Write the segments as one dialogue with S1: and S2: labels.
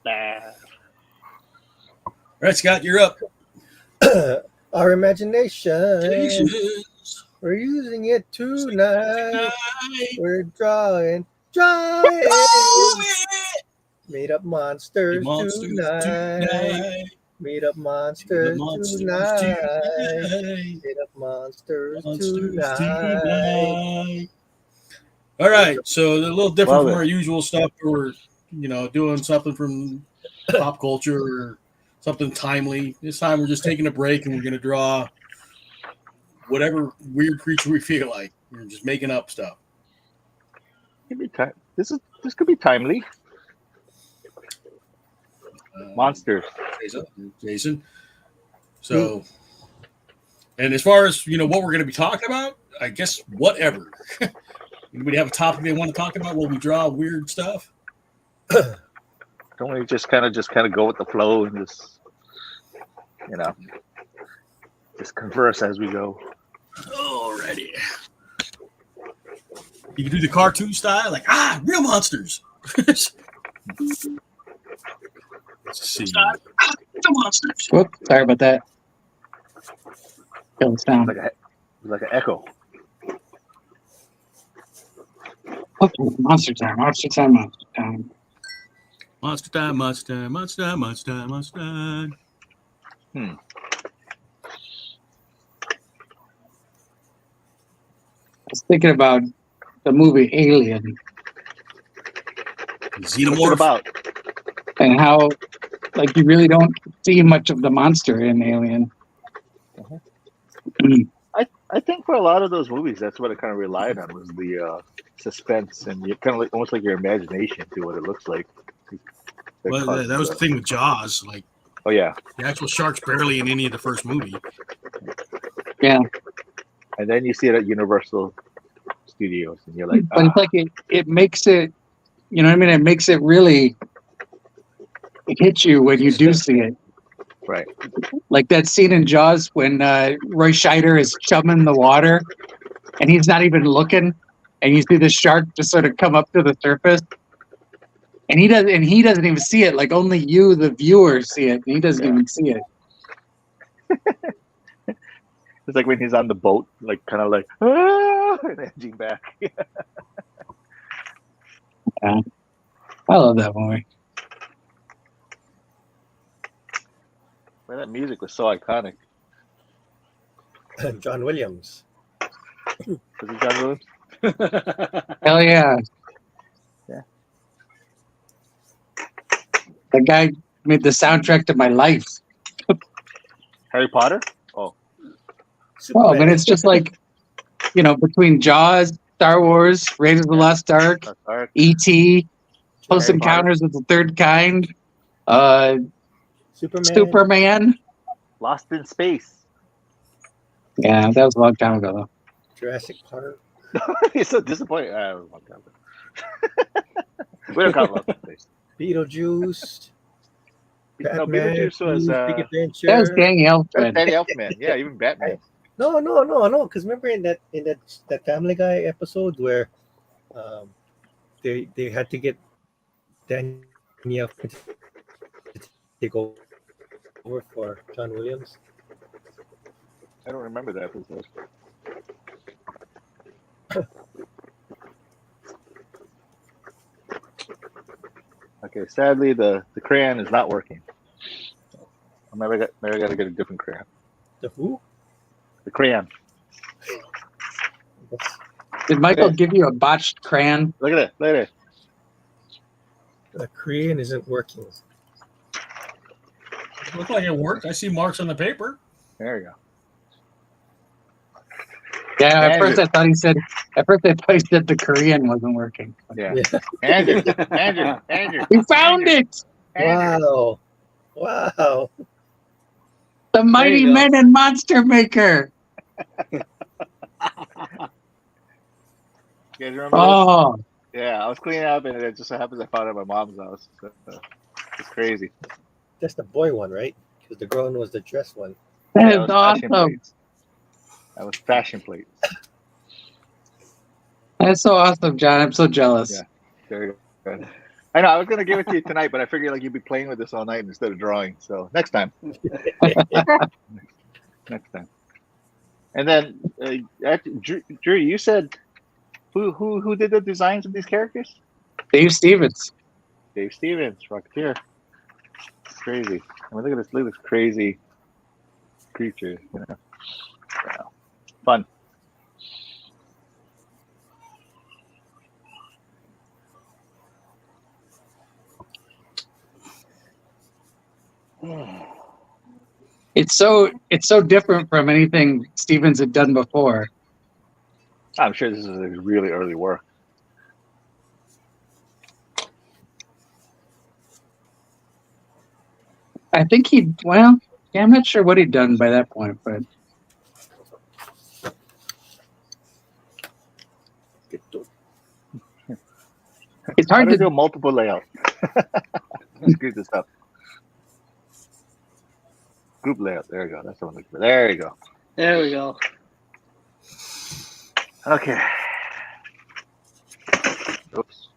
S1: All right, Scott, you're up.
S2: Our imagination.
S1: Patience.
S2: We're using it tonight. We're drawing. Made up monsters tonight. Made up monsters tonight. Made up monsters tonight.
S1: All right, so a little different from our usual stuff. We're, doing something from pop culture or something timely. This time we're just taking a break and we're going to draw whatever weird creature we feel like. We're just making up stuff.
S3: This could be timely. Monsters.
S1: Jason. So, and as far as, what we're going to be talking about, I guess whatever. Anybody have a topic they want to talk about while we draw weird stuff?
S3: Don't we just kind of go with the flow and just converse as we go?
S1: Alrighty. You can do the cartoon style, like real monsters. Let's see. The monsters.
S4: Whoops, sorry about that. Kill the sound.
S3: Like an echo.
S4: Oh, monster time, monster time, monster time.
S1: Monster time, monster time, monster time, monster time, monster time.
S4: I was thinking about the movie Alien.
S1: Xenomorph.
S3: About?
S4: And how, you really don't see much of the monster in Alien.
S3: I think for a lot of those movies, that's what it kind of relied on, was the suspense and you kind of almost like your imagination to what it looks like.
S1: Well, that was the thing with Jaws.
S3: Oh yeah,
S1: the actual shark's barely in any of the first movie.
S4: Yeah,
S3: and then you see it at Universal Studios, and you're like,
S4: but it's like it makes it. You know what I mean? It makes it really. It hits you when you do see it.
S3: Right.
S4: Like that scene in Jaws when Roy Scheider is chumming the water, and he's not even looking, and you see the shark just sort of come up to the surface. And he doesn't even see it. Like only you, the viewer, see it. And he doesn't even see it.
S3: It's like when he's on the boat, kind of and edging back.
S4: Yeah, I love that movie.
S3: Man, that music was so iconic.
S2: John Williams.
S3: Was it John Williams?
S4: Hell yeah.
S3: Yeah.
S4: That guy made the soundtrack to my life.
S3: Harry Potter? Oh.
S4: Oh, but it's just between Jaws, Star Wars, Raiders of the Lost Ark, E.T., Close Encounters of the Third Kind, Superman.
S3: Lost in Space.
S4: Yeah, that was a long time ago, though.
S2: Jurassic Park.
S3: You're so disappointed. It was a long time ago. We don't count Lost in Space.
S2: Beetlejuice.
S3: No, Beetlejuice was
S2: Big Adventure.
S4: That was Danny Elfman.
S3: Danny Elfman. Yeah, even Batman.
S2: No. Because remember in that Family Guy episode where they had to get Danny Elfman to take over for John Williams.
S3: I don't remember that episode. Okay, sadly the crayon is not working. Maybe I got to get a different crayon.
S2: The who?
S3: The crayon.
S4: Did Michael give you a botched crayon?
S3: Look at it. Look at it.
S2: The crayon isn't working.
S1: It looked like it worked. I see marks on the paper.
S3: There you go.
S4: Yeah, at first I thought he said the Korean wasn't working.
S3: Yeah. Andrew.
S4: We found it!
S2: Wow.
S4: The Mighty Men and Monster Maker.
S3: You guys remember
S4: this?
S3: Yeah, I was cleaning up and it just so happens I found it at my mom's house. So, it's crazy.
S2: That's the boy one, right? Because the girl one was the dress one.
S4: That is awesome.
S3: That was fashion plates.
S4: That's so awesome, John. I'm so jealous.
S3: Yeah, very good. I know I was gonna give it to you tonight, but I figured like you'd be playing with this all night instead of drawing. So next time. Next time. And then, Drew, you said who did the designs of these characters?
S4: Dave Stevens.
S3: Dave Stevens, Rocketeer. Crazy. I mean, look at this crazy creature. You know, yeah. Fun.
S4: It's so different from anything Stevens had done before.
S3: I'm sure this is his really early work.
S4: I think I'm not sure what he'd done by that point, but it's hard to
S3: do multiple layout. Let's screw this up. Group layout. There we go. That's the one. There you go.
S5: There we go.
S3: Okay. Oops.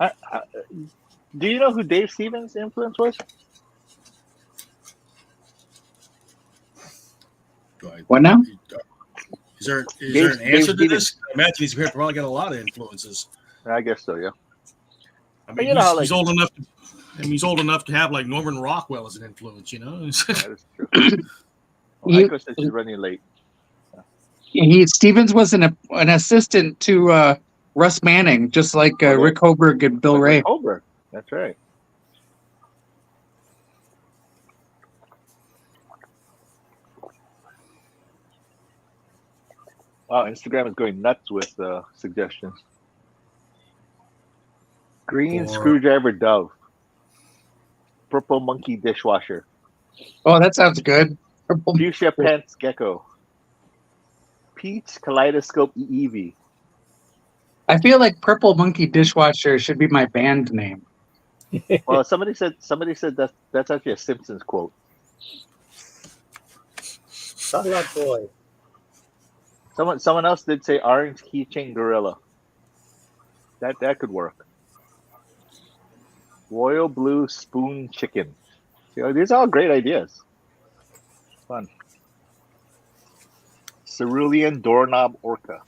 S3: Yeah. Do you know who Dave Stevens' influence was?
S4: What now?
S1: Is there an answer to this? I imagine he's probably got a lot of influences.
S3: I guess so, yeah.
S1: I mean, he's old enough. He's old enough to have like Norman Rockwell as an influence, you know.
S3: That is true. Well, Aiko said she's running late.
S4: Stevens was an assistant to Russ Manning, just like Rick Hoberg and Bill Ray.
S3: Hoberg, that's right. Wow, Instagram is going nuts with suggestions. Green screwdriver dove. Purple monkey dishwasher.
S4: Oh, that sounds good. Purple.
S3: Fuchsia pants gecko. Peach kaleidoscope Eevee.
S4: I feel like Purple Monkey Dishwasher should be my band name.
S3: Well, somebody said that's actually a Simpsons quote.
S2: Talk about boy.
S3: Someone else did say orange keychain gorilla. That could work. Royal blue spoon chicken. You know, these are all great ideas. Fun. Cerulean doorknob orca.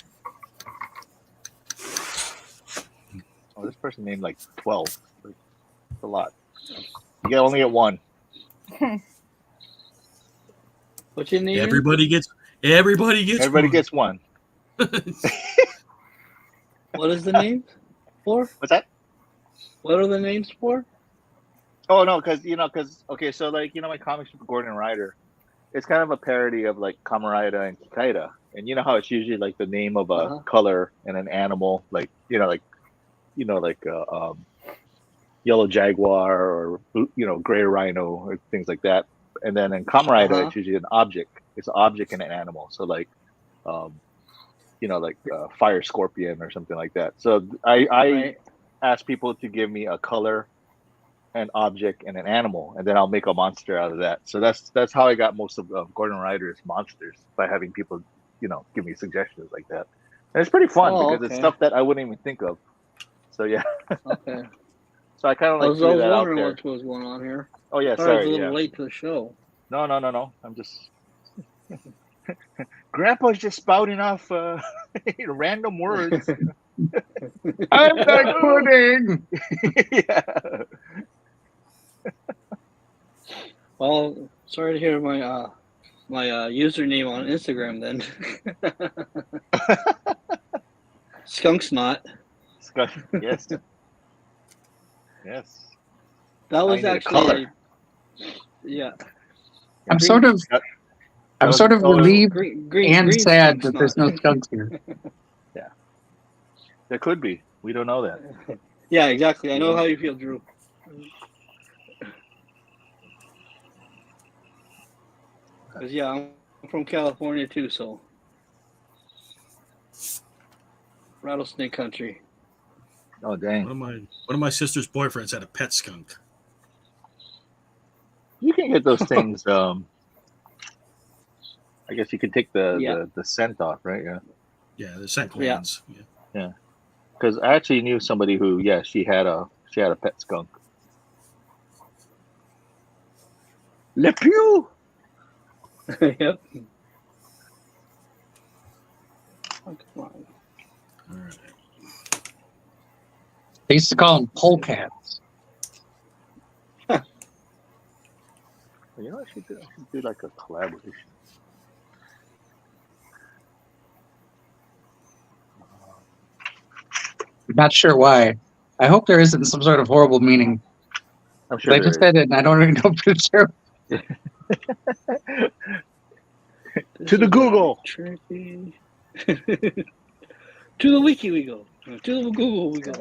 S3: Oh, this person named like 12. That's a lot. You only get one.
S5: What's your name?
S1: Everybody gets one.
S5: What is the name for?
S3: What's that?
S5: What are the names for?
S3: Oh no, because okay, so like my comics for Gordon Ryder, it's kind of a parody of like Kamen Rider and Kikaida, and you know how it's usually like the name of a color and an animal, like yellow jaguar or gray rhino or things like that, and then in Kamen Rider it's usually an object. It's an object and an animal, so like, fire scorpion or something like that. So I ask people to give me a color, an object, and an animal, and then I'll make a monster out of that. So that's how I got most of Gordon Ryder's monsters, by having people, give me suggestions like that. And it's pretty fun because it's stuff that I wouldn't even think of. So yeah.
S5: Okay.
S3: So I kind of like
S5: I was wondering what was going on here.
S3: Oh yeah,
S5: I was a little late to the show.
S3: No. I'm just. Grandpa's just spouting off random words.
S4: I'm not pudding.
S3: Yeah.
S5: Well, sorry to hear my username on Instagram then. Skunk Snot.
S3: Yes. Yes.
S5: That was actually
S3: yeah.
S4: I'm sort of relieved and sad that there's no skunks here.
S3: Yeah. There could be. We don't know that.
S5: Yeah, exactly. I know how you feel, Drew. Because yeah, I'm from California too, so rattlesnake country.
S3: Oh dang!
S1: One of my sister's boyfriends had a pet skunk.
S3: You can get those things. I guess you could take the scent off, right? Yeah.
S1: Yeah, the scent glands. Yeah.
S3: Because I actually knew somebody who, she had a pet skunk. Le Pew!
S5: Yep. Oh, come on.
S1: All right.
S4: They used to call them polecats.
S3: You know, I should do like a collaboration.
S4: Not sure why. I hope there isn't some sort of horrible meaning.
S3: I'm sure
S4: I just said it, and I don't even know for sure.
S3: To the Google.
S5: Tricky. To the wiki we go. To the Google we go.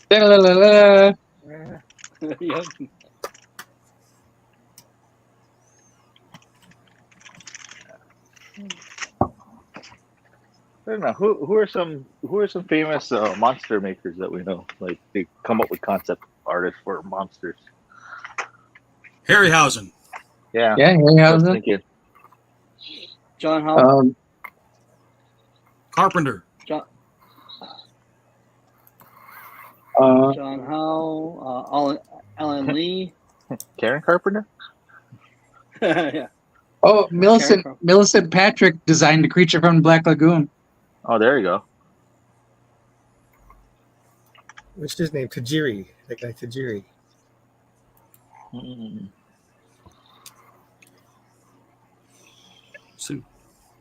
S4: Da-la-la-la.
S5: Yep.
S3: I don't know who are some famous monster makers that we know. Like they come up with concept artists for monsters.
S1: Harryhausen.
S3: Yeah,
S4: Yeah,
S3: I was
S4: Harryhausen.
S3: thinking.
S5: John Howell.
S1: Carpenter.
S5: John Howell. Alan Lee.
S3: Karen Carpenter.
S5: Yeah.
S4: Oh, Millicent Patrick designed the creature from the Black Lagoon.
S3: Oh, there you go.
S2: What's his name? Tajiri. That guy Tajiri.
S1: So,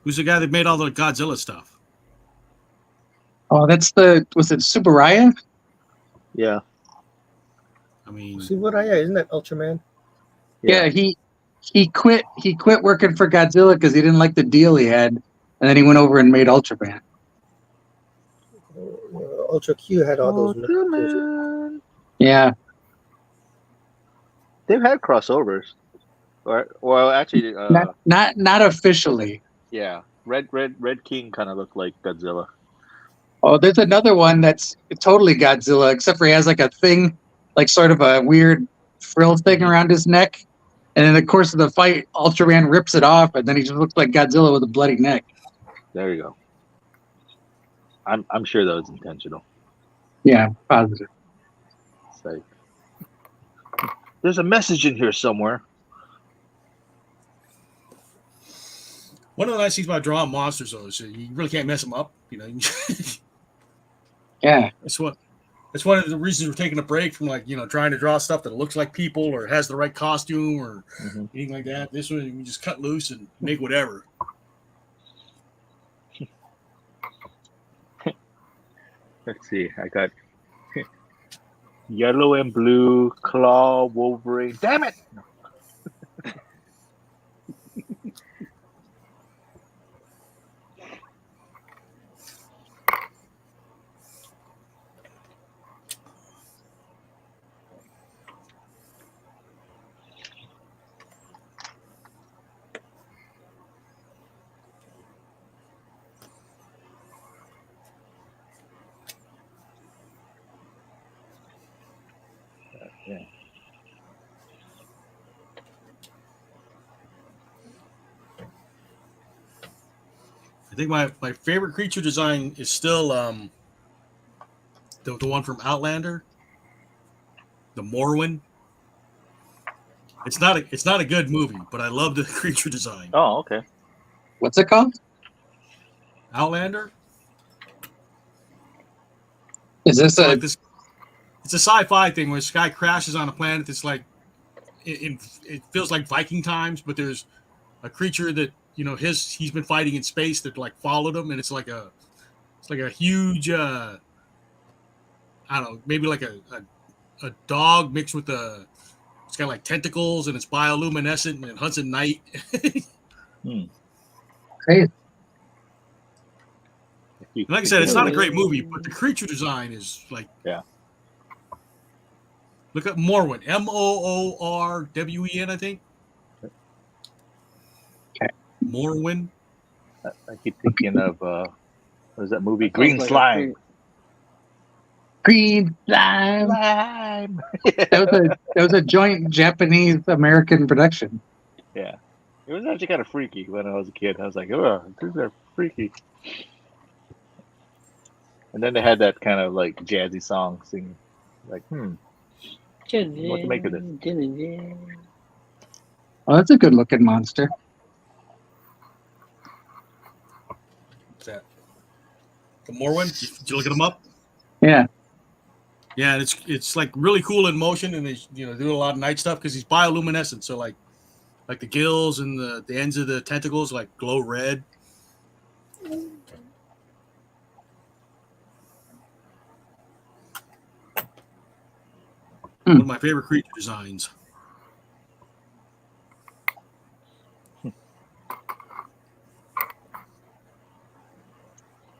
S1: who's the guy that made all the Godzilla stuff?
S4: Oh, was it Subaraya?
S3: Yeah.
S1: I mean,
S2: Subaraya, isn't that Ultraman?
S4: Yeah, he quit working for Godzilla because he didn't like the deal he had, and then he went over and made Ultraman.
S2: Ultra Q had all those.
S3: Ultraman.
S4: Yeah.
S3: They've had crossovers. Well, actually,
S4: Not officially.
S3: yeah. Red King kind of looked like Godzilla.
S4: Oh, there's another one that's totally Godzilla, except for he has like a thing, like sort of a weird frill thing around his neck. And in the course of the fight, Ultraman rips it off, and then he just looks like Godzilla with a bloody neck.
S3: There you go. I'm sure that was intentional.
S4: Yeah, positive.
S3: It's like, there's a message in here somewhere.
S1: one of the nice things about drawing monsters, though, is you really can't mess them up. You know.
S4: Yeah.
S1: That's one of the reasons we're taking a break from trying to draw stuff that looks like people or has the right costume or anything like that. This one you just cut loose and make whatever.
S3: Let's see. I got yellow and blue claw Wolverine. Damn it! Yeah.
S1: I think my favorite creature design is still the one from Outlander, the Morwen. It's not a good movie, but I love the creature design.
S3: Oh, okay.
S4: What's it called?
S1: Outlander.
S4: Is this
S1: It's a sci-fi thing where this guy crashes on a planet that's like it feels like Viking times, but there's a creature that he's been fighting in space that like followed him, and it's like a huge I don't know, maybe like a dog mixed with it's got like tentacles and it's bioluminescent and it hunts at night.
S4: Crazy.
S1: And like I said, it's not a great movie, but the creature design is like,
S3: yeah.
S1: Look at Morwen, Moorwen, I think.
S4: Okay.
S1: Morwen.
S3: I keep thinking of what was that movie? Green Slime.
S4: Green Slime. That was a joint Japanese-American production.
S3: Yeah. It was actually kind of freaky when I was a kid. I was like, oh, these are freaky. And then they had that kind of like jazzy song singing. Like, what to make of this?
S4: Well, that's a good looking monster.
S1: What's that? The Morwen? Did you look him up?
S4: Yeah.
S1: Yeah, and it's like really cool in motion, and he's doing a lot of night stuff because he's bioluminescent. So like the gills and the ends of the tentacles like glow red. One of my favorite creature designs.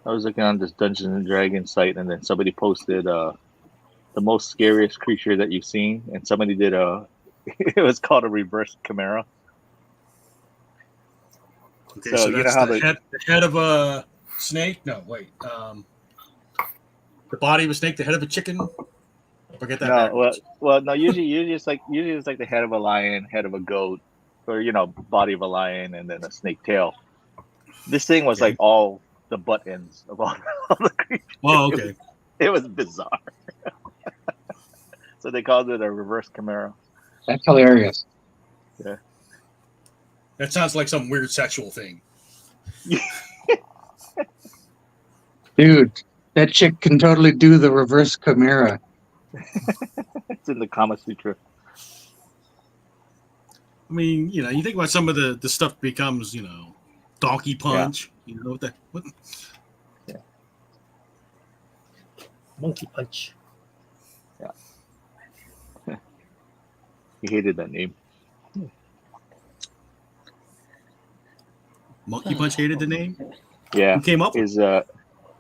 S3: I was looking on this Dungeons and Dragons site, and then somebody posted the most scariest creature that you've seen, and somebody did it was called a reverse chimera.
S1: Okay, so that's the head of a snake. No, wait. The body of a snake, the head of a chicken. Forget that.
S3: No, well, no. Usually it's like the head of a lion, head of a goat, or body of a lion, and then a snake tail. This thing was like all the butt ends of all the creatures.
S1: Oh, okay.
S3: It was bizarre. So they called it a reverse chimera.
S4: That's hilarious.
S3: Yeah.
S1: That sounds like some weird sexual thing.
S4: Dude, that chick can totally do the reverse chimera.
S3: It's in the Kama Sutra.
S1: I mean, you think about some of the stuff becomes, donkey punch.
S3: Yeah.
S1: What?
S3: Yeah.
S2: Monkey punch.
S3: Yeah. He hated that name.
S1: Monkey Punch hated the name?
S3: Yeah.
S1: Who came up with
S3: it?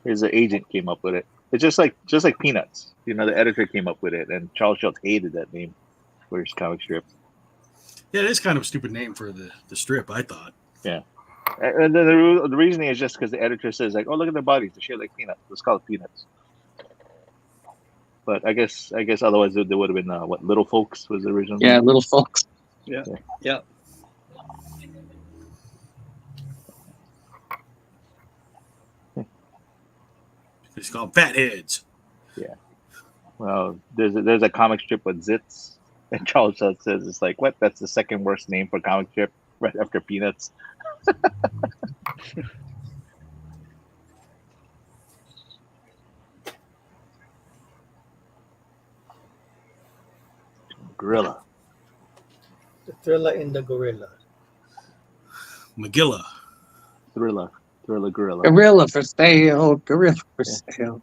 S3: His agent came up with it. It's just like Peanuts. The editor came up with it, and Charles Schultz hated that name for his comic strip.
S1: Yeah, it is kind of a stupid name for the strip, I thought.
S3: Yeah. And then the reasoning is just because the editor says, like, oh, look at their bodies. They're shaped like peanuts. Let's call it Peanuts. But I guess otherwise there would have been, Little Folks was the original
S4: Yeah,
S3: name.
S4: Little Folks.
S5: Yeah.
S1: It's called Fatheads.
S3: Yeah. Well, there's a comic strip with Zits, and Charles Schultz says it's like, what? That's the second worst name for a comic strip, right after Peanuts. Gorilla.
S2: The thriller in the gorilla.
S1: Magilla.
S3: Thriller gorilla.
S4: Gorilla for sale. Gorilla for sale.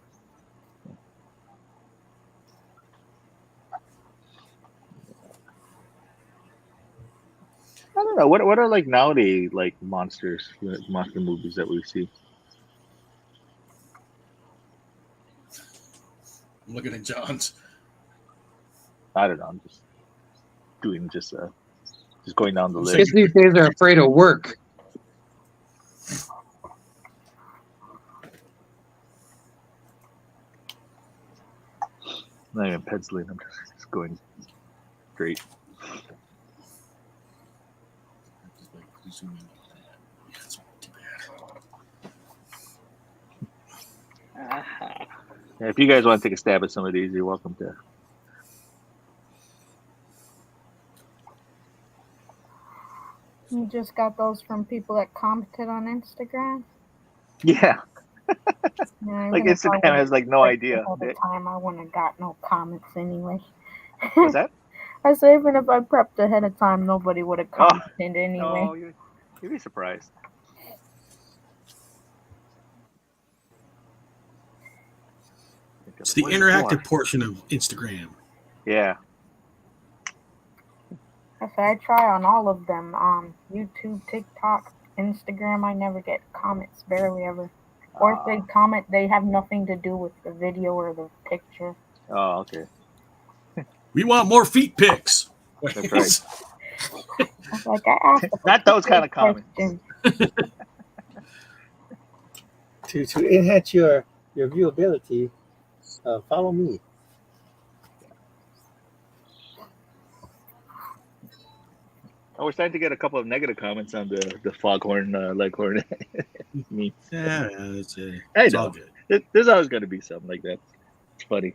S3: I don't know. What are like nowadays like monster movies that we see?
S1: I'm looking at John's.
S3: I don't know. I'm just doing just going down the list.
S4: Kids these days are afraid of work.
S3: Not even penciling. I'm just going straight. Yeah, if you guys want to take a stab at some of these, you're welcome to.
S6: You just got those from people that commented on Instagram?
S3: Yeah.
S6: Yeah,
S3: Like Instagram has like no idea.
S6: All the time, I wouldn't have got no comments anyway.
S3: What's that?
S6: I said even if I prepped ahead of time, nobody would have commented anyway.
S3: No, you'd be surprised.
S1: It's the interactive portion of Instagram.
S3: Yeah.
S6: I said I try on all of them. YouTube, TikTok, Instagram. I never get comments, barely ever. Or if they comment, they have nothing to do with the video or the picture.
S3: Oh, okay.
S1: We want more feet pics.
S3: That's right.
S6: I was like, I asked
S3: Not those kind of comments.
S2: To enhance your viewability, follow me.
S3: we're starting to get a couple of negative comments on the foghorn leghorn meme.
S1: Yeah,
S3: I
S1: it's all
S3: know.
S1: good.
S3: There's always going to be something like that. It's funny.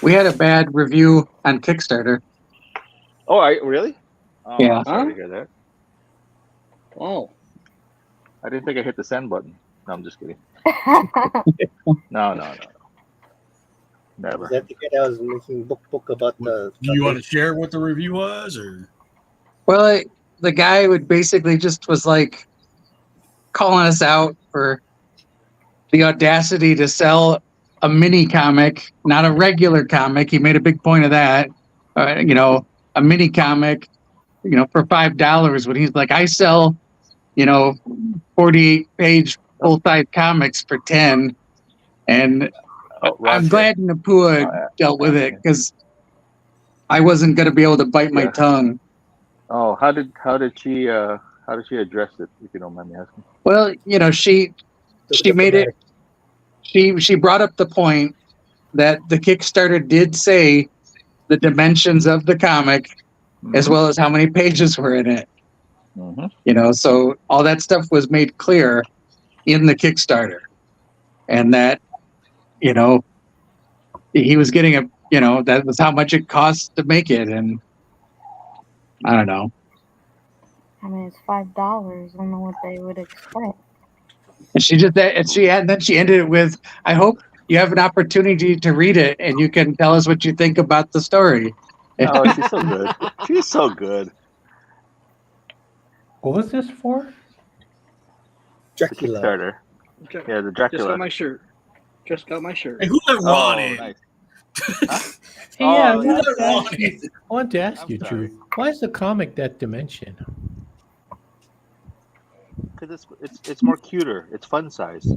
S4: We had a bad review on Kickstarter.
S3: Oh, really? Oh,
S4: Yeah.
S3: I'm sorry to hear that.
S5: Oh,
S3: I didn't think I hit the send button. No, I'm just kidding. No. Never.
S2: Is that the guy that was making book about the?
S1: Do you want to share what the review was, or?
S4: Well, the guy would basically just was like calling us out for the audacity to sell a mini comic, not a regular comic. He made a big point of that. A mini comic, for $5 when he's like, I sell, 48-page full-size comics for 10. And I'm glad Napua dealt with it because I wasn't going to be able to bite my tongue.
S3: Oh, how did she address it, if you don't mind me asking?
S4: Well, she made it. She brought up the point that the Kickstarter did say the dimensions of the comic, as well as how many pages were in it. So all that stuff was made clear in the Kickstarter, and that he was getting that was how much it costs to make it, and I don't know.
S6: I mean, it's $5. I don't know what they would expect.
S4: And then she ended it with, I hope you have an opportunity to read it and you can tell us what you think about the story.
S3: Oh, she's so good. She's so good.
S7: What was this for?
S2: Dracula.
S3: Kickstarter. Yeah, the Dracula.
S5: Just got my shirt. Just got my shirt.
S1: Hey, who let Ron in?
S3: Nice.
S7: Hey, yeah,
S3: Oh,
S7: I want to ask you,
S3: sorry.
S7: Drew. Why is the comic that dimension?
S3: Because it's more cuter. It's fun size.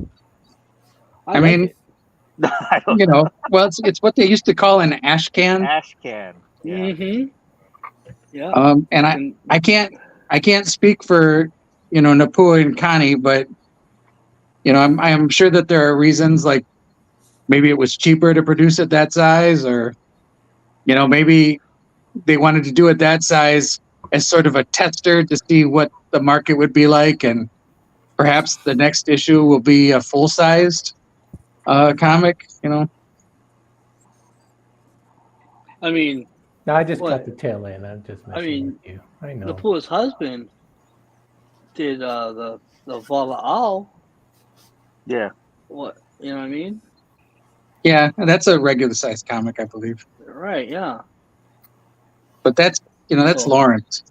S4: I mean,
S3: I don't
S4: well, it's what they used to call an ash can.
S3: Ash can. Yeah.
S5: Mm-hmm. Yeah.
S4: And I can't speak for Napua and Connie, but I'm sure that there are reasons, like maybe it was cheaper to produce it that size, or maybe they wanted to do it that size as sort of a tester to see what the market would be like, and perhaps the next issue will be a full-sized comic.
S5: I mean,
S7: No, I just
S5: What?
S7: got the tail end. I'm just messing with you. I know.
S5: Napua's husband did the Vala'al.
S3: Yeah.
S5: What, you know what I mean?
S4: Yeah, that's a regular-sized comic, I believe.
S5: Right. Yeah.
S4: But that's
S5: Cool.
S4: Lawrence.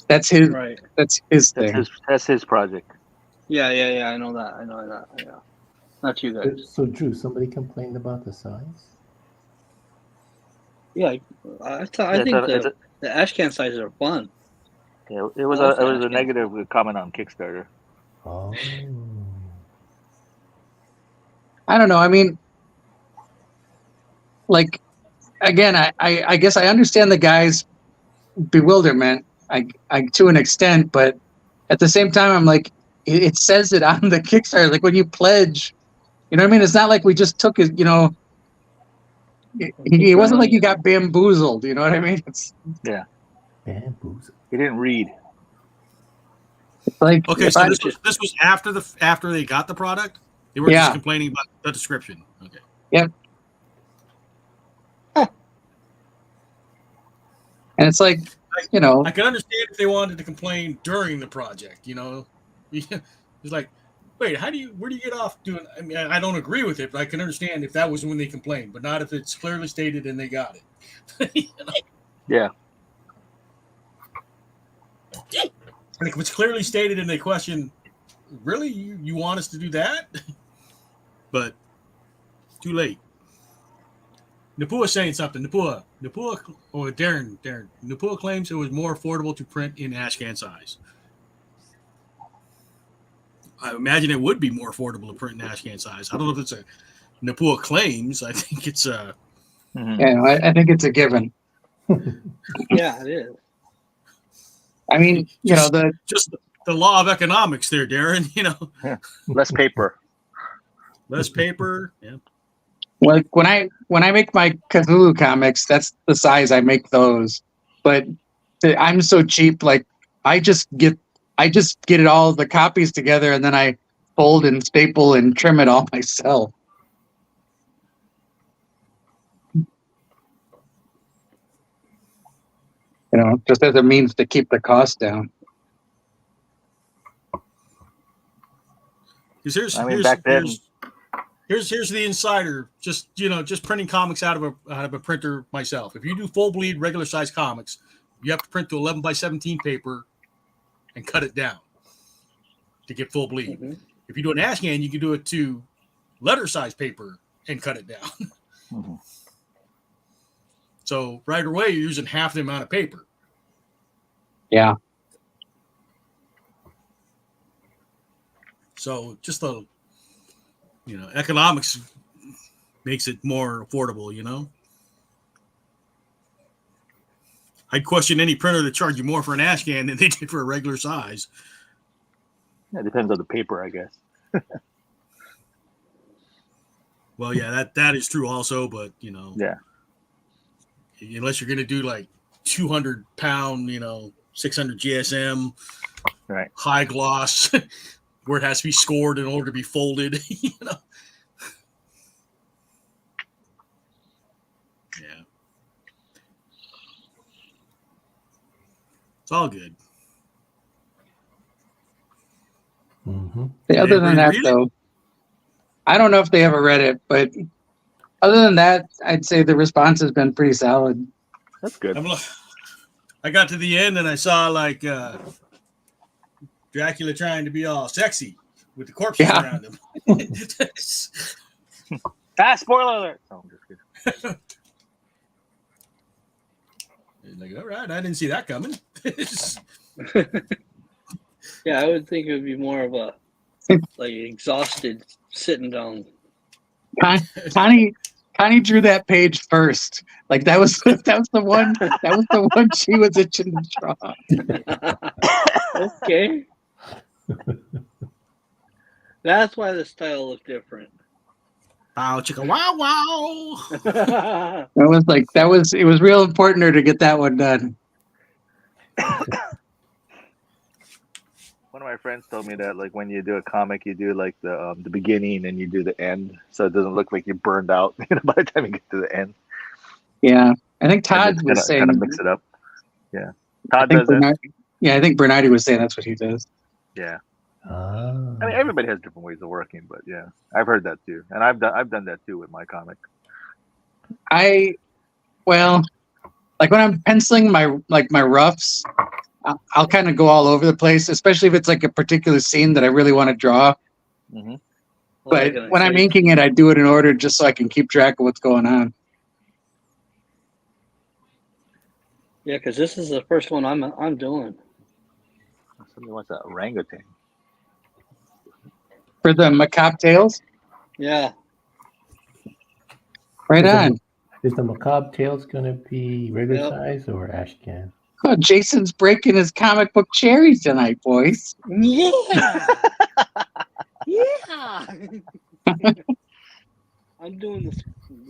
S4: That's his.
S5: Right.
S4: That's his thing.
S3: That's his project.
S5: Yeah. I know that. Yeah. Not you guys.
S7: So, Drew, somebody complained about the size?
S5: Yeah. I think the Ashcan sizes are fun.
S3: Yeah, it was
S5: I like
S3: a
S5: that.
S3: negative comment on Kickstarter.
S7: Oh.
S4: I don't know. I mean, like, again, I guess I understand the guy's bewilderment, I to an extent, but at the same time, I'm like, it says it on the Kickstarter. Like when you pledge, what I mean? It's not like we just took it, it wasn't like you got bamboozled. You know what I mean? It's
S7: Bamboozled.
S3: He didn't read.
S4: like,
S1: Okay, so this was after they got the product. They were just complaining about the description. Okay.
S4: Yep. And it's like,
S1: I can understand if they wanted to complain during the project. It's like, wait, where do you get off doing? I mean, I don't agree with it, but I can understand if that was when they complained, but not if it's clearly stated and they got it.
S3: Yeah.
S1: And if it's clearly stated and they question, really, you want us to do that? But too late. Napua saying something. Napua, or Darren. Napua claims it was more affordable to print in Ashcan size. I imagine it would be more affordable to print in Ashcan size. I don't know if it's a Napua claims. I think it's a.
S4: I think it's a given.
S5: Yeah, it is.
S4: I mean,
S1: just the law of economics there, Darren.
S3: Less paper.
S1: Less paper. Yeah.
S4: Like when I make my Cthulhu comics, that's the size I make those. But I'm so cheap. Like I just get it all the copies together, and then I fold and staple and trim it all myself. Just as a means to keep the cost down.
S1: Because
S3: back then,
S1: here's the insider. Just printing comics out of a printer myself. If you do full bleed regular size comics, you have to print to 11 by 17 paper and cut it down to get full bleed.
S5: Mm-hmm.
S1: If you do an Ashcan, you can do it to letter size paper and cut it down.
S3: Mm-hmm.
S1: So right away, you're using half the amount of paper.
S4: Yeah.
S1: So just the, economics makes it more affordable, I'd question any printer to charge you more for an Ashcan than they did for a regular size.
S3: Yeah, it depends on the paper, I guess.
S1: Well, yeah, that is true also, but,
S3: Yeah.
S1: Unless you're going to do like 200 pound, 600 GSM,
S3: right,
S1: high gloss, where it has to be scored in order to be folded, Yeah. It's all good.
S7: Mm-hmm.
S4: Other than that, though, I don't know if they ever read it, but other than that, I'd say the response has been pretty solid.
S3: That's good.
S1: I got to the end and I saw like Dracula trying to be all sexy with the corpses around him.
S3: Spoiler alert! Oh, I'm just kidding.
S1: Like, all right, I didn't see that coming.
S5: Yeah, I would think it would be more of a like exhausted sitting down.
S4: Connie drew that page first. Like that was the one she was itching to draw.
S5: Okay. That's why the style looked different.
S1: Wow, chicka wow wow.
S4: It was real important her to get that one done.
S3: One of my friends told me that like when you do a comic, you do like the beginning and you do the end, so it doesn't look like you're burned out by the time you get to the end.
S4: Yeah, I think Todd was saying
S3: kind of mix it up. Yeah, Todd does it.
S4: Yeah, I think Bernardi was saying that's what he does.
S3: Yeah.
S7: Ah.
S3: I mean, everybody has different ways of working, but yeah, I've heard that too, and I've done that too with my comic.
S4: Like when I'm penciling my roughs, I'll kind of go all over the place, especially if it's like a particular scene that I really want to draw.
S3: Mm-hmm.
S4: But when I'm inking it, I do it in order just so I can keep track of what's going on.
S5: Yeah, because this is the first one I'm doing.
S3: Somebody wants an orangutan.
S4: For the macabre tales?
S5: Yeah.
S4: Right on.
S7: Is the macabre tales going to be regular size or Ashcan?
S4: Oh, Jason's breaking his comic book cherry tonight, boys.
S5: Yeah. Yeah. I'm doing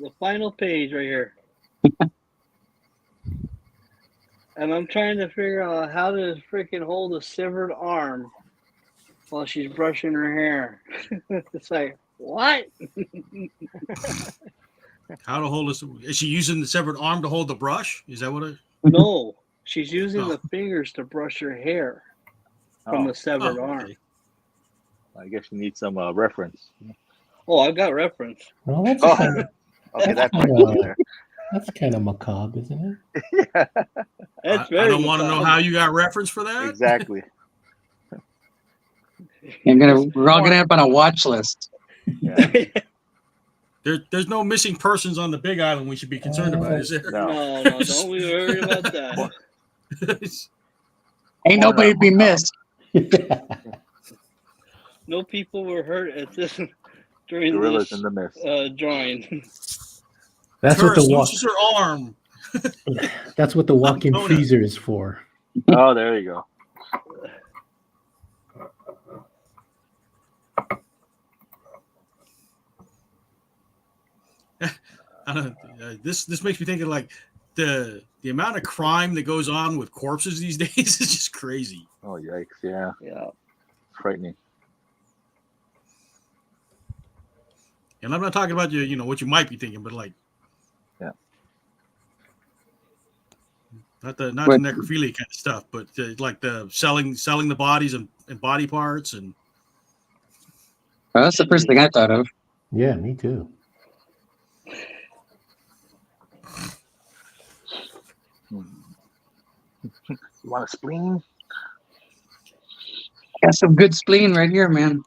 S5: the final page right here. And I'm trying to figure out how to freaking hold a severed arm while she's brushing her hair. It's like, what?
S1: How to hold this? Is she using the severed arm to hold the brush? Is that what it?
S5: No, she's using the fingers to brush her hair from the severed arm.
S1: Okay.
S3: I guess you need some reference.
S5: Oh, I've got reference.
S7: Well, that's
S3: okay, that's there.
S7: That's kind of macabre, isn't it?
S3: Yeah.
S5: That's
S1: I don't want to know how you got reference for that.
S3: Exactly.
S4: We're all gonna have on a watch list.
S3: Yeah.
S1: There's no missing persons on the Big Island we should be concerned about, is there?
S5: No, don't we worry about that.
S4: Ain't nobody be missed.
S5: No people were hurt at this during
S3: Gorillas
S5: this
S3: in the mist.
S5: drawing.
S7: That's what the
S1: loses her arm.
S7: That's what the walk-in freezer is for.
S3: Oh, there you go.
S1: This makes me think of like the amount of crime that goes on with corpses these days is just crazy.
S3: Oh yikes! Yeah,
S5: Yeah.
S3: frightening.
S1: And I'm not talking about you know what you might be thinking, but like,
S3: Yeah.
S1: not the necrophilia kind of stuff, but like the selling the bodies and body parts and.
S4: Well, that's the first thing I thought of.
S7: Yeah, me too.
S3: You want a spleen?
S4: Got some good spleen right here, man.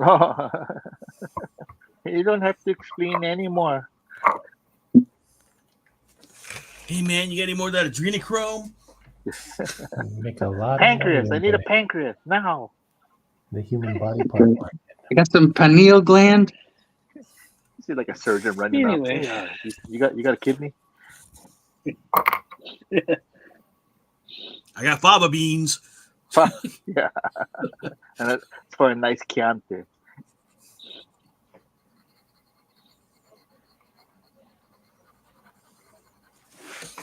S3: Oh, you don't have to explain anymore.
S1: Hey man, you got any more of that adrenochrome?
S7: Make a lot
S3: Pancreas.
S7: of
S3: I
S7: money
S3: need a
S7: with
S3: pancreas now.
S7: the human body part.
S4: I got some pineal gland.
S3: You see like a surgeon running
S5: Anyway.
S3: up. Hey, you got a kidney?
S1: I got fava beans.
S3: Yeah, and it's for a nice Chianti.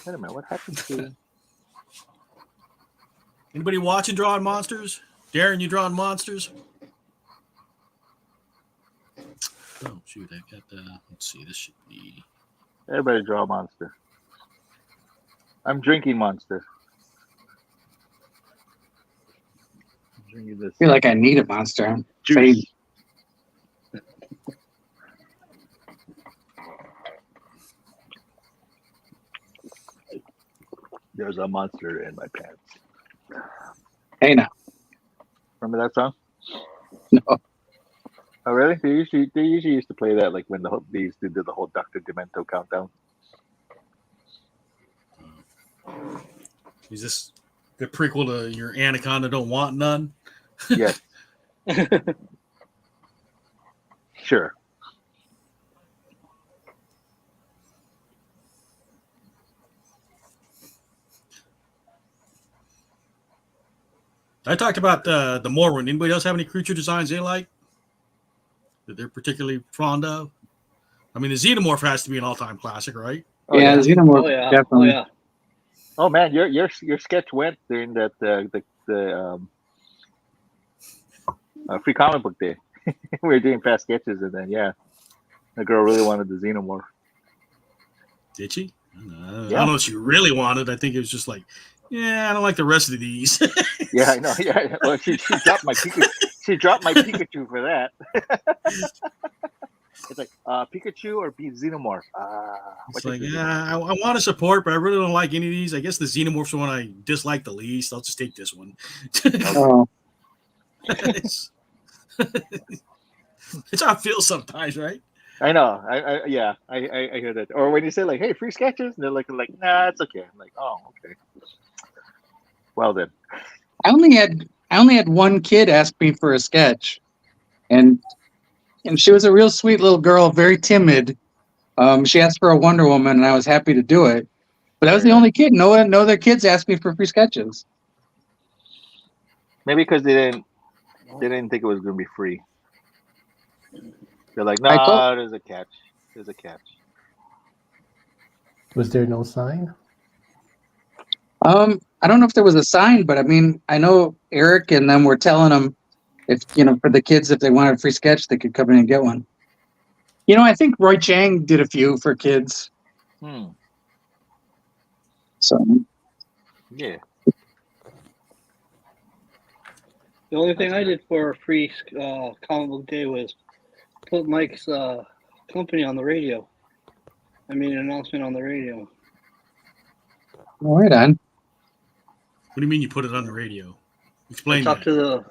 S3: Wait a minute, what happened to?
S1: Anybody watching Drawing Monsters? Darren, you drawing monsters? Oh shoot, I got let's see, this should be
S3: Everybody draw a monster. I'm drinking monster. I'm drinking this
S4: I feel like I need a monster. I'm
S3: juice.
S4: fading.
S3: There's a monster in my pants.
S4: Hey, now.
S3: Remember that song?
S4: No.
S3: Oh really? They usually used to play that like when they used to do the whole Dr. Demento countdown.
S1: is this the prequel to your Anaconda Don't Want None?
S3: Yes. Sure.
S1: I talked about the Morrowind. Anybody else have any creature designs they like that they're particularly fond of? I mean, the Xenomorph has to be an all-time classic, right?
S3: Oh,
S4: yeah, Xenomorph,
S5: Oh yeah.
S4: definitely.
S5: Oh yeah.
S3: Oh man, your sketch went during that the free comic book day. We were doing fast sketches, and then the girl really wanted the Xenomorph.
S1: Did she? I don't
S3: Yeah.
S1: know if she really wanted. I think it was just like, yeah, I don't like the rest of these.
S3: Yeah, I know. Yeah, well, she dropped my Pikachu. She dropped my Pikachu for that. It's like Pikachu or Xenomorph.
S1: It's like, yeah, I want to support, but I really don't like any of these. I guess the Xenomorph's the one I dislike the least. I'll just take this one.
S4: Oh,
S1: it's how I feel sometimes, right?
S3: I know. I hear that. Or when you say like, "Hey, free sketches," and they're like, "Nah, it's okay." I'm like, "Oh, okay." Well then.
S4: I only had one kid ask me for a sketch, and she was a real sweet little girl, very timid. She asked for a Wonder Woman, and I was happy to do it. But that was the only kid. No other kids asked me for free sketches.
S3: Maybe because they didn't think it was going to be free. They're like,
S4: I thought-
S3: "No, there's a catch. There's a catch."
S7: Was there no sign?
S4: I don't know if there was a sign, but I mean, I know Eric and them were telling them if for the kids, if they wanted a free sketch, they could come in and get one. I think Roy Chang did a few for kids. So
S3: Yeah.
S5: The only thing I did for a free comic book day was put Mike's company on the radio. I made an announcement on the radio.
S4: right on.
S1: What do you mean you put it on the radio?
S5: I
S1: Explain
S5: talked
S1: that.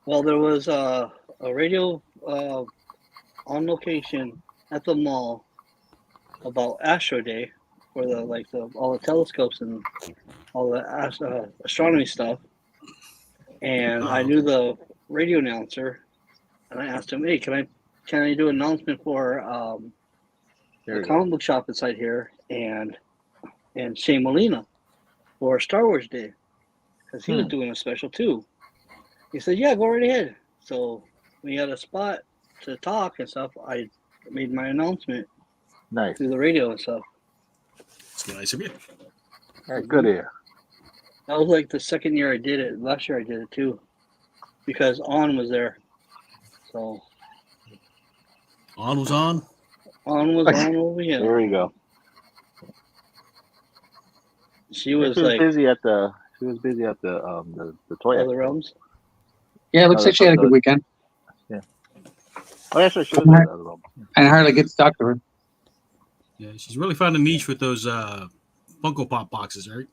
S5: Well, there was a radio on location at the mall about Astro Day, for all the telescopes and all the astronomy stuff. And I knew the radio announcer, and I asked him, "Hey, can I do an announcement for the comic book shop inside here and Shane Molina for Star Wars Day, because he was doing a special too." He said, "Yeah, go right ahead." So we had a spot to talk and stuff. I made my announcement
S3: Nice.
S5: through the radio and stuff.
S1: It's nice of you.
S3: All right, good here.
S5: That was like the second year I did it. Last year I did it too, because On was there. So
S1: On was on.
S5: On was on over here.
S3: There we go.
S5: She was
S3: She was
S5: like
S3: busy at the. She was busy at the toy.
S5: Other
S3: expo.
S5: Realms.
S4: Yeah, it looks like she had a good weekend.
S3: Oh, that's right. She was at the other room.
S4: And hardly get to talk to her.
S1: Yeah, she's really found a niche with those Funko Pop boxes, right?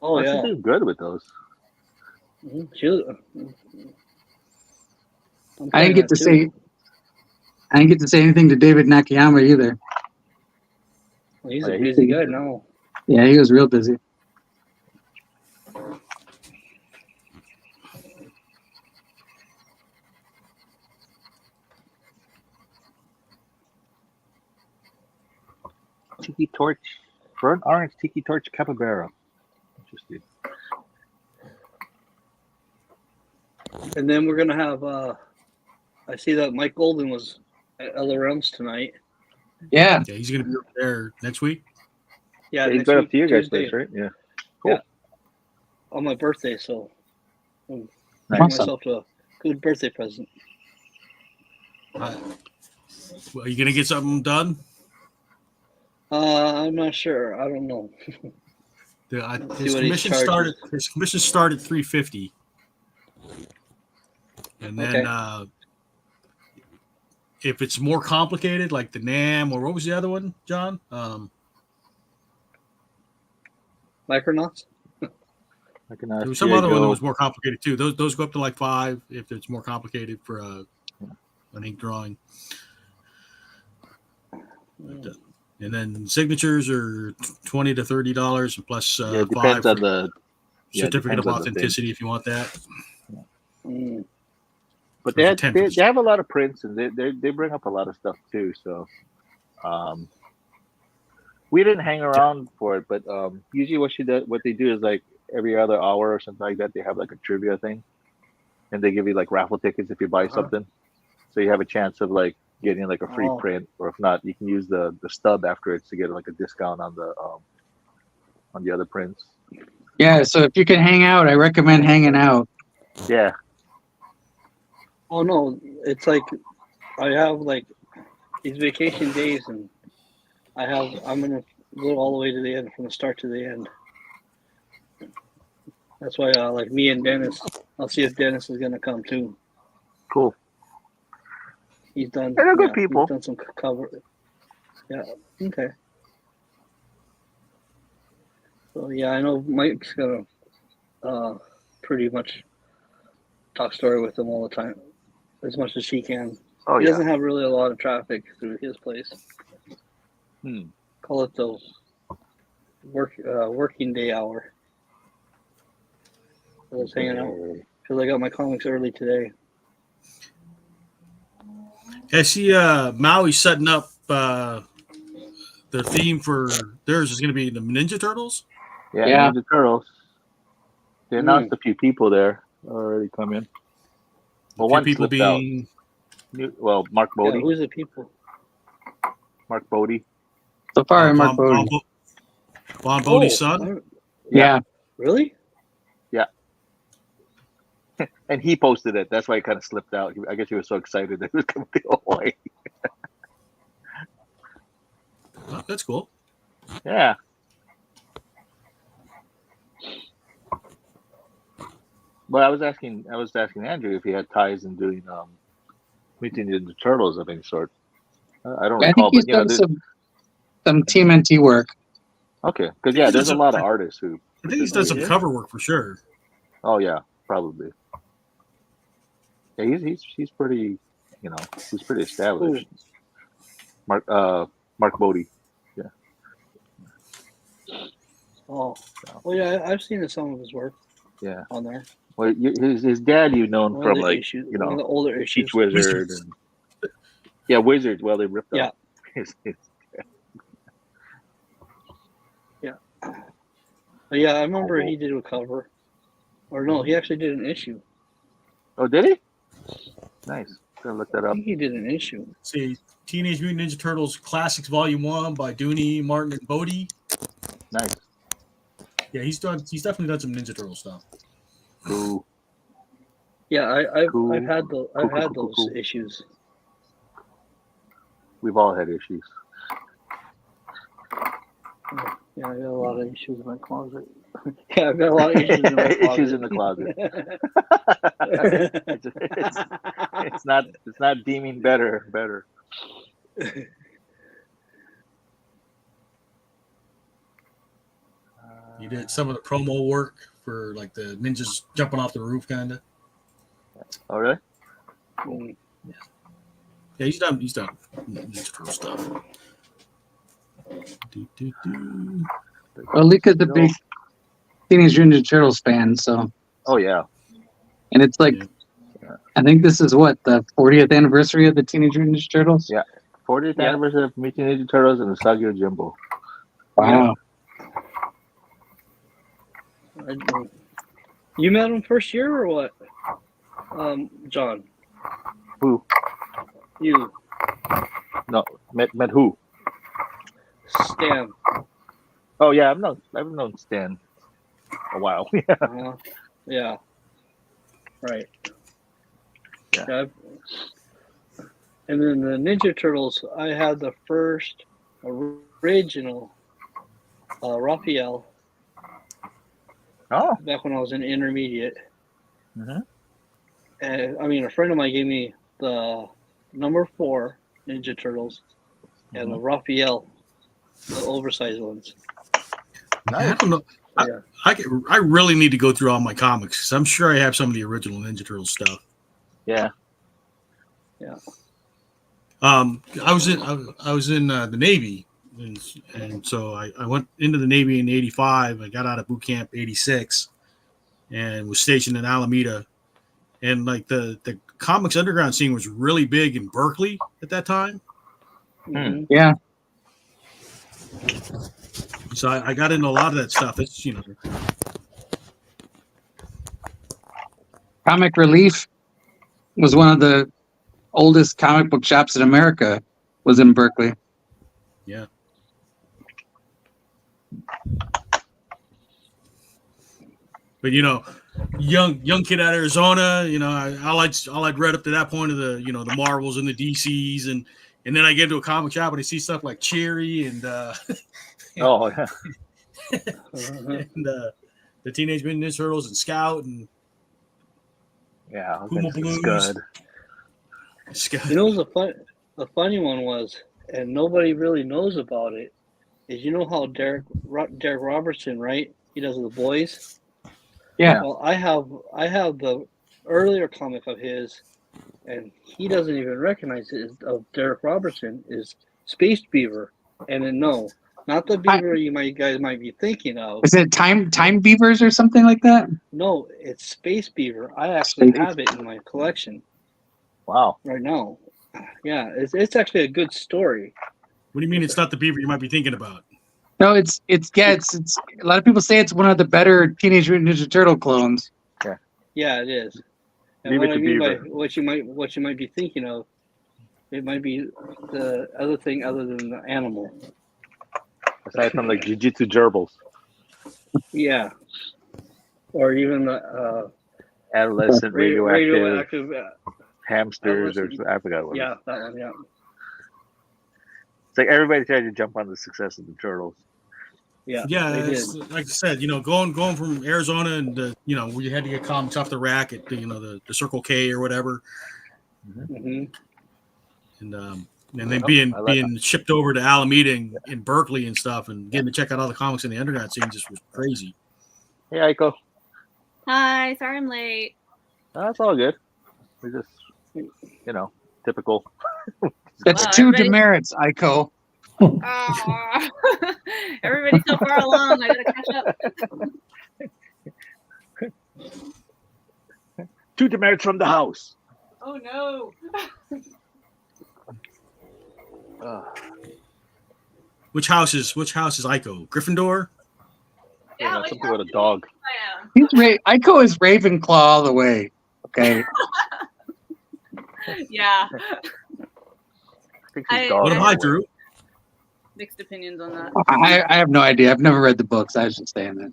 S5: Oh
S3: She's
S5: yeah.
S3: doing good with those.
S5: She was,
S4: I didn't get to say anything to David Nakayama either.
S5: Well, he's
S3: Oh, yeah,
S5: a busy guy now.
S4: Yeah, he was real busy.
S3: Tiki torch, burnt orange tiki torch capybara. Interesting.
S5: And then we're gonna have. I see that Mike Golden was at Other Realms tonight.
S4: Yeah.
S1: Yeah, he's going to be over there next week.
S5: Yeah,
S3: He's
S5: next
S3: been
S5: week,
S3: up to your guys'
S5: Tuesday,
S3: place, right? Yeah.
S5: Yeah. On my birthday, so I'm
S3: Nice.
S5: treating myself to a good birthday present.
S1: Well, are you going to get something done?
S5: I'm not sure. I don't know.
S1: His commission started. His commission started at $350, and then if it's more complicated, like the NAM or what was the other one, John?
S5: Micronauts.
S1: There was some other one that was more complicated too. Those go up to like $5 if it's more complicated for an ink drawing. But, and then signatures are $20 to $30, and plus
S3: it depends on the
S1: certificate of authenticity if you want that.
S5: Mm.
S3: But they have a lot of prints, and they bring up a lot of stuff too. So, we didn't hang around for it, but usually what they do is like every other hour or something like that, they have like a trivia thing, and they give you like raffle tickets if you buy something, so you have a chance of like getting like a free print, or if not, you can use the stub afterwards to get like a discount on the other prints.
S4: Yeah, so if you can hang out, I recommend hanging out.
S3: Yeah.
S5: Oh no, it's like I have like these vacation days, and I'm gonna go all the way to the end, from the start to the end. That's why like me and Dennis, I'll see if Dennis is gonna come too.
S3: Cool.
S5: He's done.
S3: They're good people.
S5: He's done some cover. Yeah. Okay. So yeah, I know Mike's gonna pretty much talk story with him all the time, as much as he can.
S3: Oh,
S5: he
S3: yeah.
S5: doesn't have really a lot of traffic through his place. Call it the working day hour. I was hanging out because I got my comics early today.
S1: I see Maui setting up the theme for theirs is going to be the Ninja Turtles.
S3: Yeah. Ninja Turtles. They announced a few people there already come in. Well, one people being out. Mark Bodie.
S5: Yeah, who's the people?
S3: Mark Bodie.
S4: So far, Mark Bodie.
S1: Von Bodie's son.
S4: Yeah.
S5: Really?
S3: Yeah. And he posted it. That's why it kind of slipped out. I guess he was so excited that he was coming to Hawaii.
S1: Oh, that's cool.
S3: Yeah. Well, I was asking Andrew if he had ties in doing meeting the Turtles of any sort. I don't recall,
S4: think he's done some TMNT work.
S3: Okay, because there's a lot of artists who.
S1: I think he's done some cover work for sure.
S3: Oh yeah, probably. Yeah, he's pretty, he's pretty established.
S5: Ooh.
S3: Mark Bodie. Yeah.
S5: Oh. Well, yeah, I've seen some of his work.
S3: Yeah.
S5: On there.
S3: Well, his dad, known from like
S5: issues, one of the older issues.
S3: Peach Wizard. And, Wizard. Well, they ripped off his
S5: Yeah. But yeah, I remember he did a cover. Or no, he actually did an issue.
S3: Oh, did he? Nice. Gotta look that
S5: I
S3: up.
S5: think he did an issue.
S1: See, Teenage Mutant Ninja Turtles Classics Volume 1 by Dooney, Martin, and Bodie.
S3: Nice.
S1: Yeah, he's definitely done some Ninja Turtle stuff.
S3: Cool.
S5: Yeah, I've
S3: Cool.
S5: had
S3: Cool.
S5: those issues.
S3: We've all had issues.
S5: Yeah, I got a lot of issues in my closet. Yeah, I've got a lot of issues in my closet.
S3: Issues in the closet. It's not deeming better.
S1: You did some of the promo work for like the ninjas jumping off the roof, kind of.
S3: All right.
S5: Mm.
S1: Yeah, he's done Ninja Turtle stuff.
S4: Well, Lika's a big Teenage Ninja Turtles fan, so.
S3: Oh yeah.
S4: And it's like, I think this is what, the 40th anniversary of the Teenage Ninja Turtles?
S3: Yeah. 40th anniversary of Meeting Ninja Turtles and the Sagyo Jimbo.
S4: Wow.
S5: You met him first year or what? John.
S3: Who?
S5: You.
S3: No, met who?
S5: Stan.
S3: Oh yeah, I've known Stan a while.
S5: Yeah. Right.
S3: Yeah.
S5: And then the Ninja Turtles, I had the first original Raphael.
S3: Oh.
S5: Back when I was in intermediate.
S3: Mm-hmm.
S5: And I mean, a friend of mine gave me the number 4 Ninja Turtles and the Raphael, the oversized ones.
S1: Nice. I don't know. I really need to go through all my comics because I'm sure I have some of the original Ninja Turtle stuff.
S3: Yeah.
S5: Yeah.
S1: I was in the Navy, and so I went into the Navy in '85. I got out of boot camp '86, and was stationed in Alameda. And like the comics underground scene was really big in Berkeley at that time.
S5: Mm-hmm.
S4: Yeah.
S1: So I got into a lot of that stuff. It's
S4: Comic Relief was one of the oldest comic book shops in America. Was in Berkeley.
S1: Yeah. But young kid out of Arizona, all I'd read up to that point of the Marvels and the DCs, and then I get into a comic shop and I see stuff like Cherry and
S3: oh yeah,
S1: and the Teenage Mutant Ninja Turtles and Scout and Puma Blues. Scud.
S5: You know, the funny one was, and nobody really knows about it, is how Derek Robertson, right? He does The Boys.
S4: Yeah.
S5: Well, I have the earlier comic of his, and he doesn't even recognize it. Of Derek Robertson is Space Beaver, and then no, not the beaver you guys might be thinking of.
S4: Is it Time Beavers or something like that?
S5: No, it's Space Beaver. I actually have it in my collection.
S3: Wow.
S5: Right now, yeah, it's actually a good story.
S1: What do you mean it's not the beaver you might be thinking about?
S4: No, it's a lot of people say it's one of the better Teenage Mutant Ninja Turtle clones.
S3: Yeah.
S5: Yeah, it is. And
S3: Leave
S5: what
S3: it
S5: I
S3: to
S5: mean by
S3: Beaver.
S5: what you might be thinking of, it might be the other thing other than the animal.
S3: Aside from like Jiu-Jitsu gerbils.
S5: Yeah. Or even the
S3: Adolescent radioactive hamsters, or I forgot what.
S5: Yeah, that one. Yeah.
S3: It's like everybody tried to jump on the success of the Turtles.
S5: Yeah.
S1: Yeah,
S5: they did.
S1: like I said, going from Arizona and where you had to get comics off the rack at the Circle K or whatever,
S5: Mm-hmm.
S1: and then being shipped over to Alameda in Berkeley and stuff, and getting to check out all the comics in the underground scene just was crazy.
S3: Hey, Aiko.
S8: Hi, sorry I'm late.
S3: That's all good. We just, typical.
S4: That's
S8: Wow,
S4: 2 demerits, Aiko.
S8: Oh, everybody's so far along. I gotta catch up.
S3: 2 demerits from the house.
S8: Oh no.
S1: Which house is Aiko? Gryffindor?
S8: Yeah,
S3: Something with a dog.
S8: I am.
S4: Aiko is Ravenclaw all the way. Okay.
S8: Yeah.
S3: I think she's
S8: I-
S3: dog.
S1: What am I, Drew?
S8: mixed opinions on that.
S4: I have no idea. I've never read the books. I was just saying that.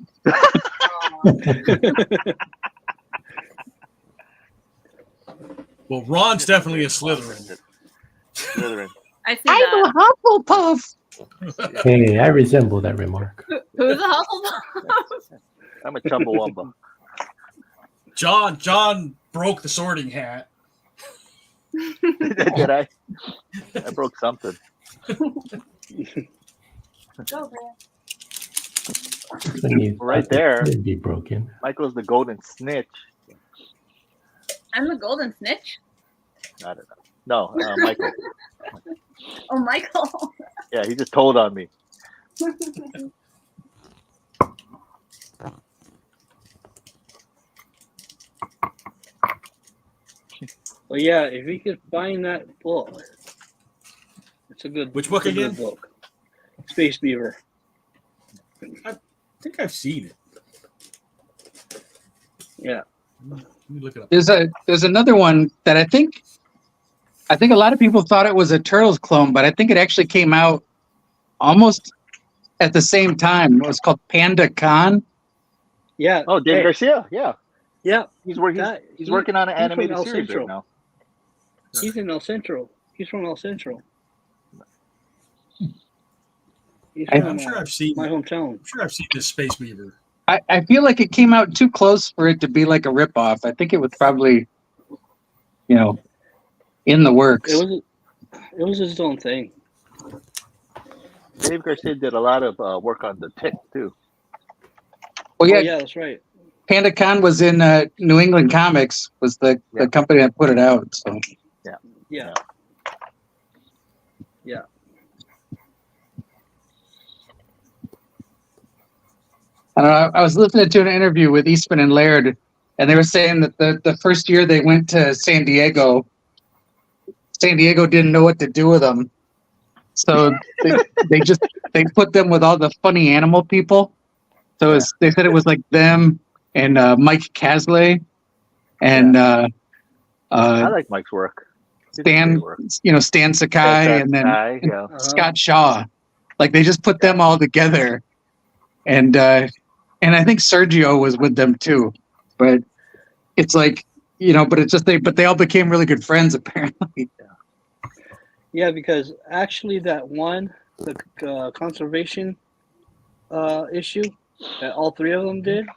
S1: Well, Ron's definitely a Slytherin.
S3: Slytherin.
S8: I see that.
S4: Hufflepuff.
S7: Hey, I resemble that remark.
S8: Who's a Hufflepuff?
S3: I'm a Chumbawamba.
S1: John broke the sorting hat.
S3: Did I? I broke something. Right there.
S7: It'd be broken.
S3: Michael's the golden snitch.
S8: I'm the golden snitch.
S3: I don't know. No, Michael.
S8: Oh, Michael.
S3: Yeah, he just told on me.
S5: Well, yeah, if you could find that book, it's a good.
S1: Which book
S5: it's a good
S1: again?
S5: book. Space Beaver.
S1: I think I've seen it.
S5: Yeah.
S1: Let me look it up.
S4: There's another one that I think a lot of people thought it was a Turtles clone, but I think it actually came out almost at the same time. It was called Panda Khan.
S5: Yeah.
S3: Oh, Dave Garcia. Yeah.
S5: Yeah.
S3: He's working on an animated series right now.
S5: He's in El Centro. He's from El Centro.
S1: I'm sure I've seen
S5: my hometown.
S1: I'm sure I've seen this Space Beaver.
S4: I feel like it came out too close for it to be like a ripoff. I think it was probably, in the works.
S5: It was his own thing.
S3: Dave Garcia did a lot of work on the Tick too.
S4: Well,
S5: yeah, that's right.
S4: Panda Khan was in New England Comics, was the company that put it out. So
S5: yeah.
S4: I don't know. I was listening to an interview with Eastman and Laird, and they were saying that the first year they went to San Diego didn't know what to do with them, so they put them with all the funny animal people. So they said it was like them and Mike Casley and
S3: I like Mike's work.
S4: Stan Sakai and then Scott Shaw. Like they just put them all together, and I think Sergio was with them too. But it's like but it's just they all became really good friends apparently.
S5: Yeah, because actually that one, the conservation issue that all three of them did,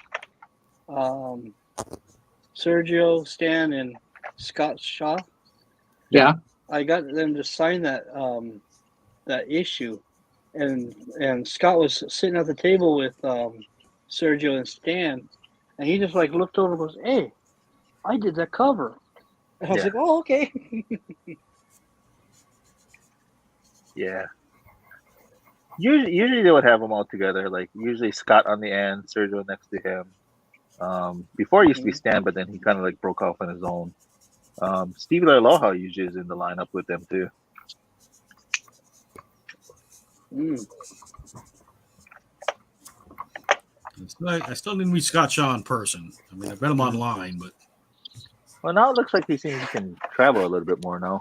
S5: Sergio, Stan, and Scott Shaw.
S4: Yeah,
S5: I got them to sign that that issue, and Scott was sitting at the table with Sergio and Stan, and he just like looked over and goes, "Hey, I did that cover," and I was like, "Oh, okay."
S3: Yeah. Usually they would have them all together. Like usually Scott on the end, Sergio next to him. Before it used to be Stan, but then he kind of like broke off on his own. Steve Aloha usually is in the lineup with them too.
S1: I still didn't meet Scott Shaw in person. I mean, I've met him online, but
S3: well, now it looks like he can travel a little bit more now.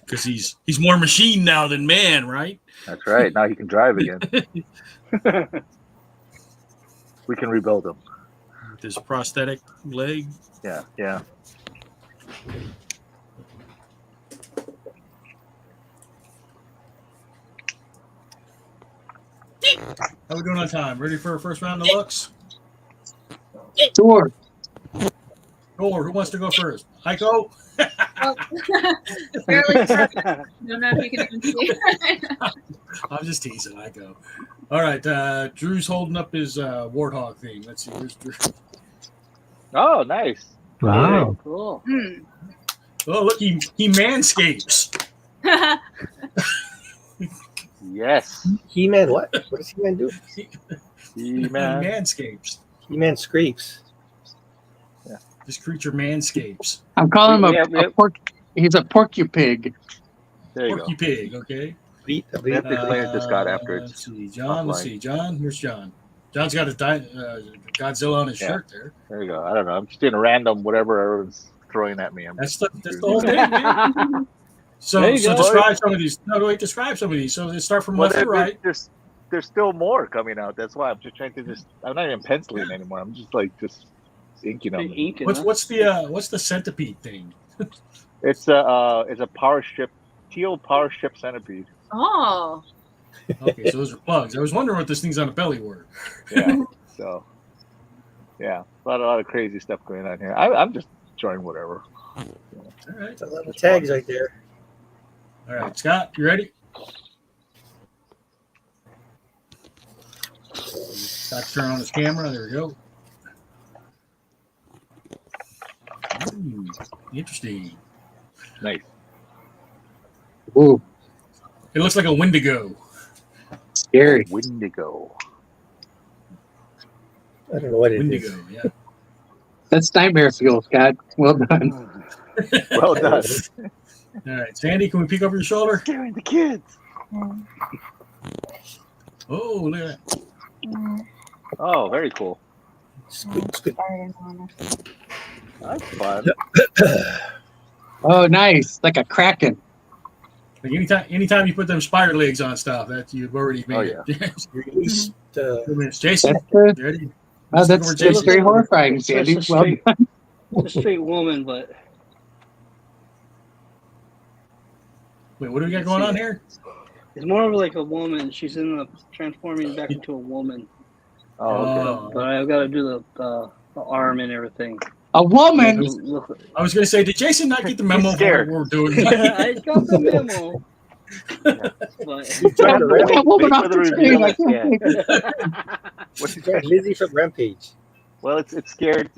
S1: Because he's more machine now than man, right?
S3: That's right. Now he can drive again. We can rebuild him.
S1: With his prosthetic leg.
S3: Yeah.
S1: How we doing on time? Ready for our first round of looks?
S4: Sure.
S1: Sure. Who wants to go first? Aiko?
S8: Barely. Don't know if you can even see.
S1: I'm just teasing. Aiko. All right. Drew's holding up his warthog thing. Let's see. Here's Drew.
S3: Oh, nice.
S7: Wow.
S5: Very cool.
S1: Oh, look, he manscapes.
S3: Yes.
S2: He-Man what? What does He-Man do?
S1: He manscapes.
S2: He-Man scrapes.
S1: This creature manscapes.
S4: I'm calling him a pork. He's a porcupig.
S3: There you
S1: Porky
S3: go.
S1: pig, okay?
S3: We have to explain it to Scott after it's
S1: Let's see, John. Let's see, John. Here's John. John's got his Godzilla on his shirt there.
S3: There you go. I don't know. I'm just doing a random whatever everyone's throwing at me.
S1: That's the whole thing, man. So
S5: There you go.
S1: describe some of these. No, wait, describe some of these. So they start from left to right.
S3: There's still more coming out. That's why I'm just trying to I'm not even penciling anymore. I'm just inking them.
S1: What's the centipede thing?
S3: It's a power ship, teal power ship centipede.
S8: Oh.
S1: Okay, so those are bugs. I was wondering what these things on the belly were.
S3: Yeah. So. Yeah, a lot of crazy stuff going on here. I'm just enjoying whatever.
S1: All right.
S2: A lot of tags right there.
S1: All right, Scott, you ready? Scott's turn on his camera. There we go. Interesting.
S3: Nice.
S4: Ooh,
S1: It looks like a Wendigo.
S4: scary.
S3: Wendigo.
S2: I don't know what it
S1: Wendigo,
S2: is.
S1: yeah.
S4: That's nightmare fuel, Scott. Well done.
S3: Well done.
S1: All right, Sandy, can we peek over your shoulder?
S3: Scaring the kids.
S1: Oh, look at that.
S3: Oh, very cool.
S6: Started on us.
S3: That's fun.
S4: Oh, nice. Like a kraken.
S1: Like anytime you put them spider legs on stuff, that you've already made it.
S2: Released,
S1: 2 minutes. Jason,
S4: That's good.
S1: you ready?
S4: Oh, that's very horrifying,
S5: It's
S4: Sandy.
S5: just a
S4: Well
S5: straight,
S4: done.
S5: it's a straight woman, but
S1: Wait, what do we got going on here?
S5: it's more of like a woman. She's transforming back into a woman.
S3: Oh, okay.
S5: But I've got to do the arm and everything.
S4: A woman?
S1: I was going to say, did Jason not get the memo for what we're doing?
S5: I got the memo. But
S4: That woman off
S3: Wait for the
S4: the screen.
S3: reveal
S4: I
S3: at
S4: can't
S3: the
S4: take it.
S3: What's
S2: Lizzie from Rampage.
S3: Well, it scared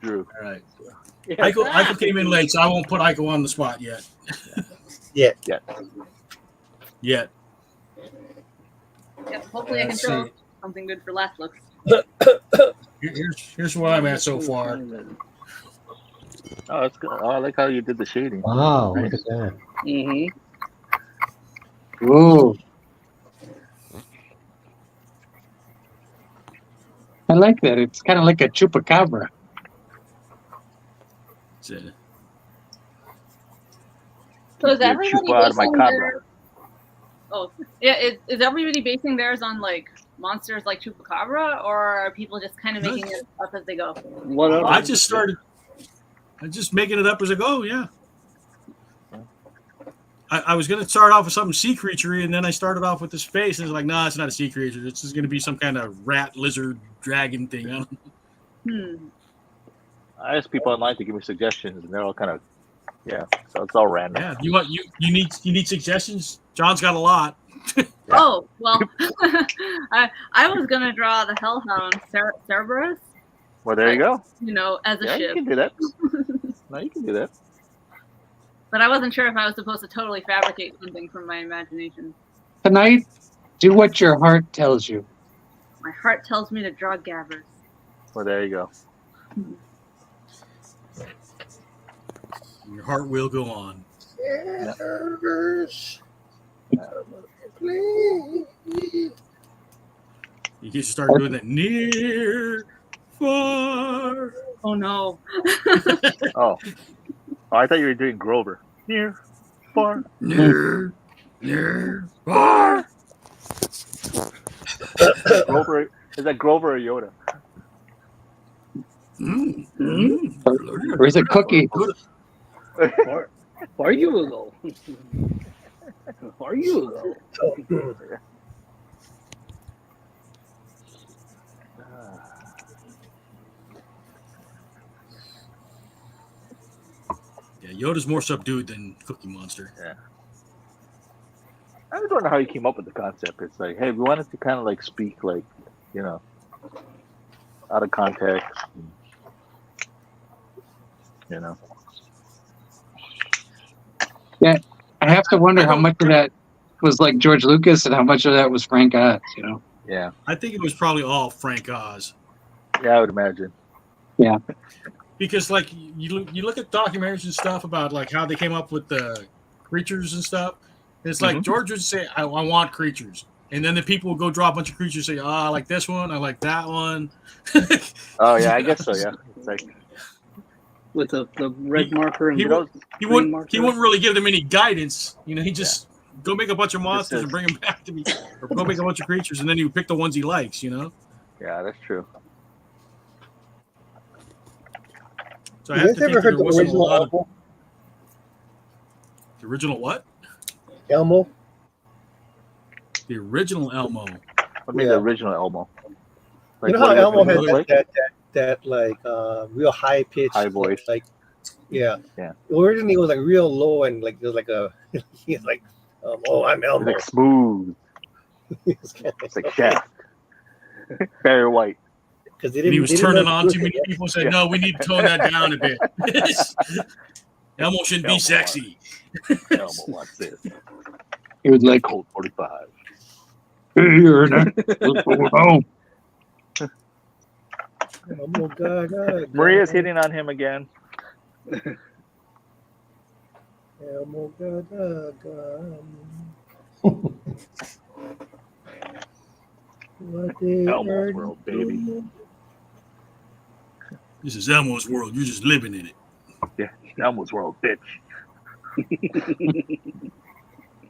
S3: Drew.
S1: All right.
S5: yeah.
S1: Aiko came in late, so I won't put Aiko on the spot yet.
S2: Yeah.
S1: Yet.
S8: Yep, hopefully I can
S1: Let's
S8: throw
S1: see.
S8: something good for last looks.
S1: Here's where I'm at so far.
S3: Oh, that's good. Oh, I like how you did the shading.
S7: Wow, look at that.
S5: Mm-hmm.
S4: Ooh. I like that. It's kind of like a chupacabra.
S1: That's it.
S8: So is
S3: You
S8: everybody
S3: chupa out of my
S8: basing
S3: cabra.
S8: their... Oh, yeah. Is everybody basing theirs on like monsters like Chupacabra, or are people just kind of making it up as they go?
S5: Whatever.
S1: I'm just making it up as I go, yeah. I was going to start off with something sea creature-y, and then I started off with this face, and it's like, nah, it's not a sea creature. It's just going to be some kind of rat, lizard, dragon thing. I don't
S3: I asked people online to give me suggestions, and they're all kind of, so it's all random.
S1: Yeah, you need suggestions? John's got a lot.
S8: Oh, well, I was going to draw the Hellhound Cerberus,
S3: Well, there you go.
S8: you know, as a
S3: Yeah, you
S8: ship.
S3: can do that. No, you can do that.
S8: But I wasn't sure if I was supposed to totally fabricate something from my imagination.
S4: Tonight, do what your heart tells you.
S8: My heart tells me to draw Gabbers.
S3: Well, there you go.
S1: Your heart will go on. You can start doing that near, far.
S8: Oh no.
S3: Oh, I thought you were doing Grover. Near, far.
S1: Near, far.
S3: Grover, is that Grover or Yoda?
S4: Or is it Cookie?
S5: Where you go? Where you go?
S1: Yeah, Yoda's more subdued than Cookie Monster.
S3: Yeah. I don't know how you came up with the concept. It's like, hey, we wanted to kind of like speak like, you know, out of context. You know.
S4: Yeah, I have to wonder how much of that was like George Lucas and how much of that was Frank Oz, you know?
S3: Yeah.
S1: I think it was probably all Frank Oz.
S3: Yeah, I would imagine.
S4: Yeah.
S1: Because like you look at documentaries and stuff about like how they came up with the creatures and stuff. It's like George would say, I want creatures. And then the people would go draw a bunch of creatures and say, I like this one, I like that one.
S3: Oh yeah, I guess so, yeah. It's like
S5: with the red marker and
S1: he
S5: green
S1: wouldn't
S5: marker.
S1: he wouldn't really give them any guidance. You know, he just go make a bunch of monsters and bring them back to me, or go make a bunch of creatures, and then he would pick the ones he likes. You know.
S3: Yeah, that's true.
S1: So I have to think that there wasn't a lot of
S2: Elmo?
S1: the original what?
S2: Elmo?
S1: The original Elmo.
S3: I mean, the original Elmo.
S2: Like, you know how Elmo had that like real high pitch,
S3: high voice,
S2: like Originally, it was like real low and like it was like a he's like, oh, I'm Elmo.
S3: Like smooth. It's like Shaft. Very white.
S1: Because he was turning on too many people. Said, "No, we need to tone that down a bit. Elmo shouldn't be sexy."
S3: Elmo wants this.
S4: He was like,
S3: Colt 45.
S4: Hey, what's going on?
S2: Oh, God.
S3: Maria's hitting on him again.
S2: Elmo,
S3: Elmo's world, baby.
S1: This is Elmo's world. You're just living in it.
S3: Yeah, Elmo's world, bitch.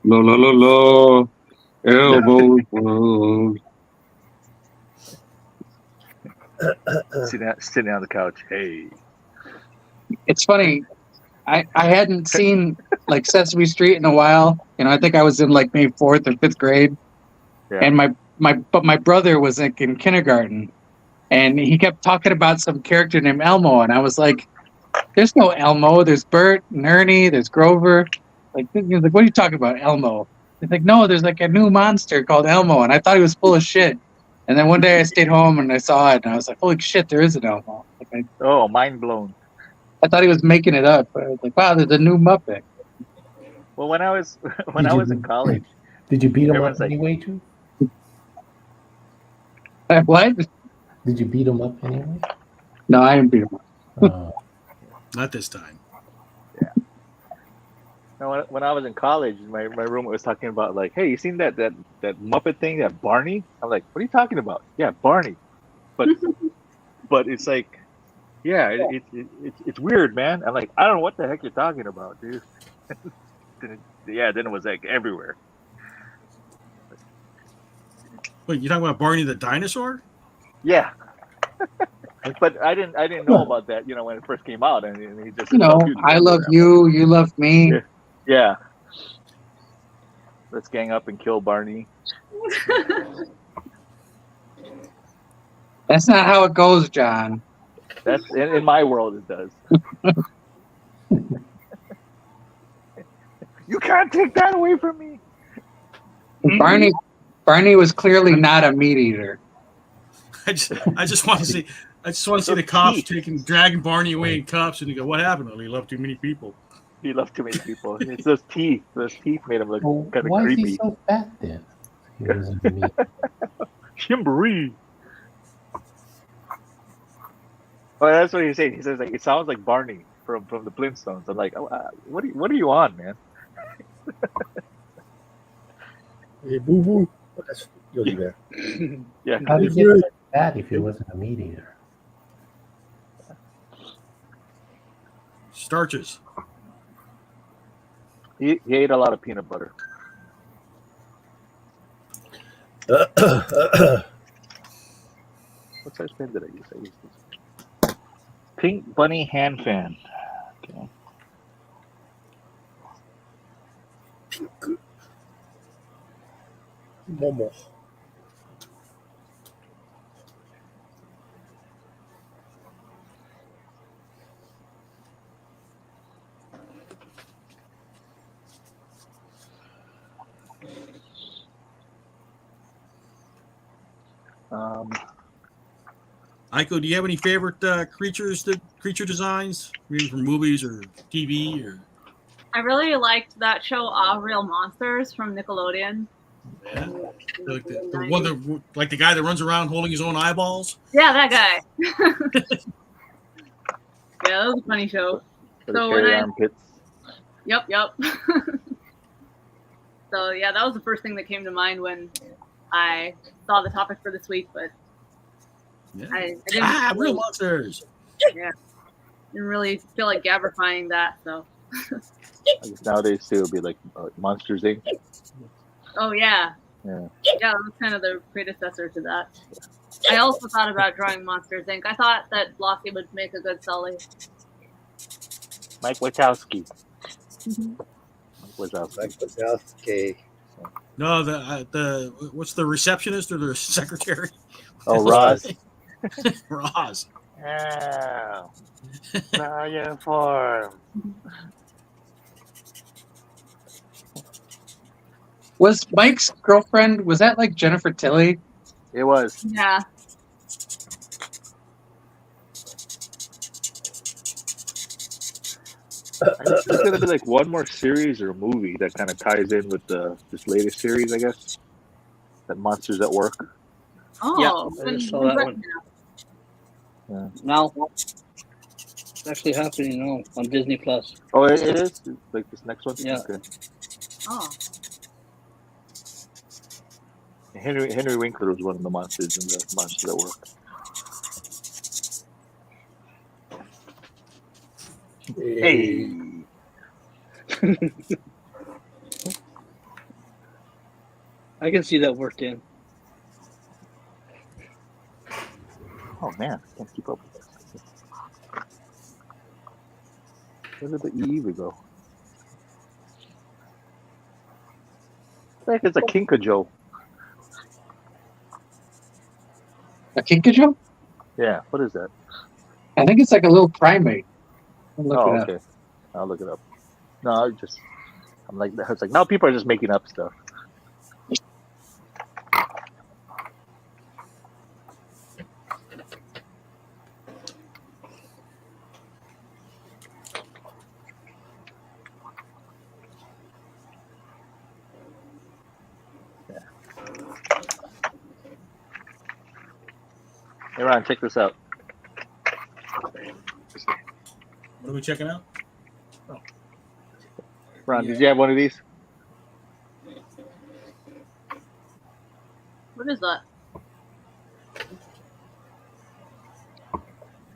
S4: La la la la. Elmo's world.
S3: Sitting on the couch. Hey.
S4: It's funny. I hadn't seen like Sesame Street in a while. You know, I think I was in like maybe 4th or 5th grade. Yeah. And my brother was like in kindergarten, and he kept talking about some character named Elmo, and I was like, "There's no Elmo. There's Bert and Ernie. There's Grover." Like, he was like, "What are you talking about, Elmo?" He's like, "No, there's like a new monster called Elmo," and I thought he was full of shit. And then one day I stayed home and I saw it, and I was like, "Holy shit, there is an Elmo!" Like,
S3: mind blown.
S4: I thought he was making it up, but I was like, "Wow, there's a new Muppet."
S3: Well, when I was in college,
S7: did you beat him up anyway too?
S4: What?
S7: Did you beat him up anyway?
S4: No, I didn't beat him up.
S1: Not this time.
S3: Yeah. Now, when I was in college, my roommate was talking about like, "Hey, you seen that Muppet thing, that Barney?" I'm like, "What are you talking about?" Yeah, Barney. But it's like, yeah, it's weird, man. I'm like, I don't know what the heck you're talking about, dude. Then it was like everywhere.
S1: Wait, you talking about Barney the dinosaur?
S3: Yeah. But I didn't know about that, you know, when it first came out, and he just
S4: I love you, you love me.
S3: Yeah. Let's gang up and kill Barney.
S4: That's not how it goes, John.
S3: That's in my world it does. You can't take that away from me.
S4: Barney was clearly not a meat eater.
S1: I just want to see the cops dragging Barney away in cuffs, and you go, "What happened?" Well, he loved too many people.
S3: He loved too many people. It's those teeth. Those teeth made him look kind of creepy.
S7: Why is he so fat then? He wasn't meat.
S3: Shimbury. Well, that's what he's saying. He says like it sounds like Barney from the Flintstones. I'm like, what are you on, man?
S2: Hey, boo boo. You'll be there.
S3: Yeah.
S7: How did he get so fat if he wasn't a meat eater?
S1: Starches.
S3: He ate a lot of peanut butter. What size pen did I use? I used this. Pink Bunny hand fan. Okay.
S2: Pink. Momo.
S1: Aiko, do you have any favorite creature designs, maybe from movies or TV? Or
S8: I really liked that show, All Real Monsters from Nickelodeon.
S1: Yeah, like the one that, like the guy that runs around holding his own eyeballs.
S8: Yeah, that guy. Yeah, that was a funny show. So when
S3: armpits.
S8: Yep. So yeah, that was the first thing that came to mind when I saw the topic for this week. But
S1: yeah.
S8: I didn't.
S1: Real monsters.
S8: Yeah. didn't really feel like gabrifying that. So.
S3: I guess nowadays too, it'll be like Monsters Inc.
S8: Oh yeah.
S3: Yeah.
S8: Yeah, it was kind of the predecessor to that. I also thought about drawing Monsters Inc. I thought that Blossy would make a good Sully.
S3: Mike Wachowski.
S2: Mike Wazowski.
S1: No, the what's the receptionist or the secretary?
S3: Oh, Roz.
S1: Roz.
S3: Yeah. Now uniform.
S4: Was Mike's girlfriend, was that like Jennifer Tilly?
S3: It was.
S8: Yeah.
S3: There's gonna be like one more series or movie that kind of ties in with this latest series, I guess. That Monsters at Work.
S8: Oh,
S5: I just saw that one.
S3: Yeah.
S5: Now, it's actually happening now on Disney Plus.
S3: Oh, it is? Like this next one?
S5: Yeah.
S3: Okay.
S8: Oh.
S3: Henry Winkler was one of the monsters in the Monsters at Work. Hey.
S5: I can see that worked in.
S3: Oh man, I can't keep up with this. Where did the E even go? It's like it's a Kinkajo.
S4: A Kinkajo?
S3: Yeah, what is that?
S4: I think it's like a little primate.
S3: Oh, okay. I'll look it up. No, I'm like, it's like now people are just making up stuff. Hey, Ron, check this out.
S1: What are we checking out?
S3: Ron, did you have one of these?
S8: What is that?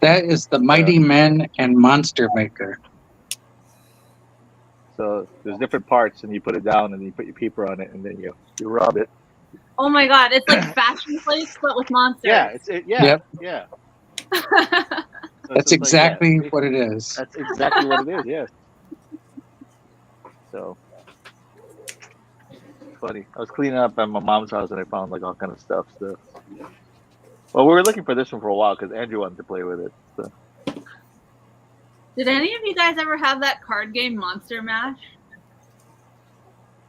S4: That is the Mighty Men and Monster Maker.
S3: So there's different parts, and you put it down, and you put your paper on it, and then you rub it.
S8: Oh my god, it's like fashion plates but with monsters.
S3: Yeah,
S4: Yep.
S3: yeah. So
S4: That's
S3: it's
S4: exactly
S3: like,
S4: what it is.
S3: That's exactly what it is. Yes. So funny. I was cleaning up at my mom's house, and I found like all kind of stuff. So, well, we were looking for this one for a while because Andrew wanted to play with it. So.
S8: Did any of you guys ever have that card game Monster Mash?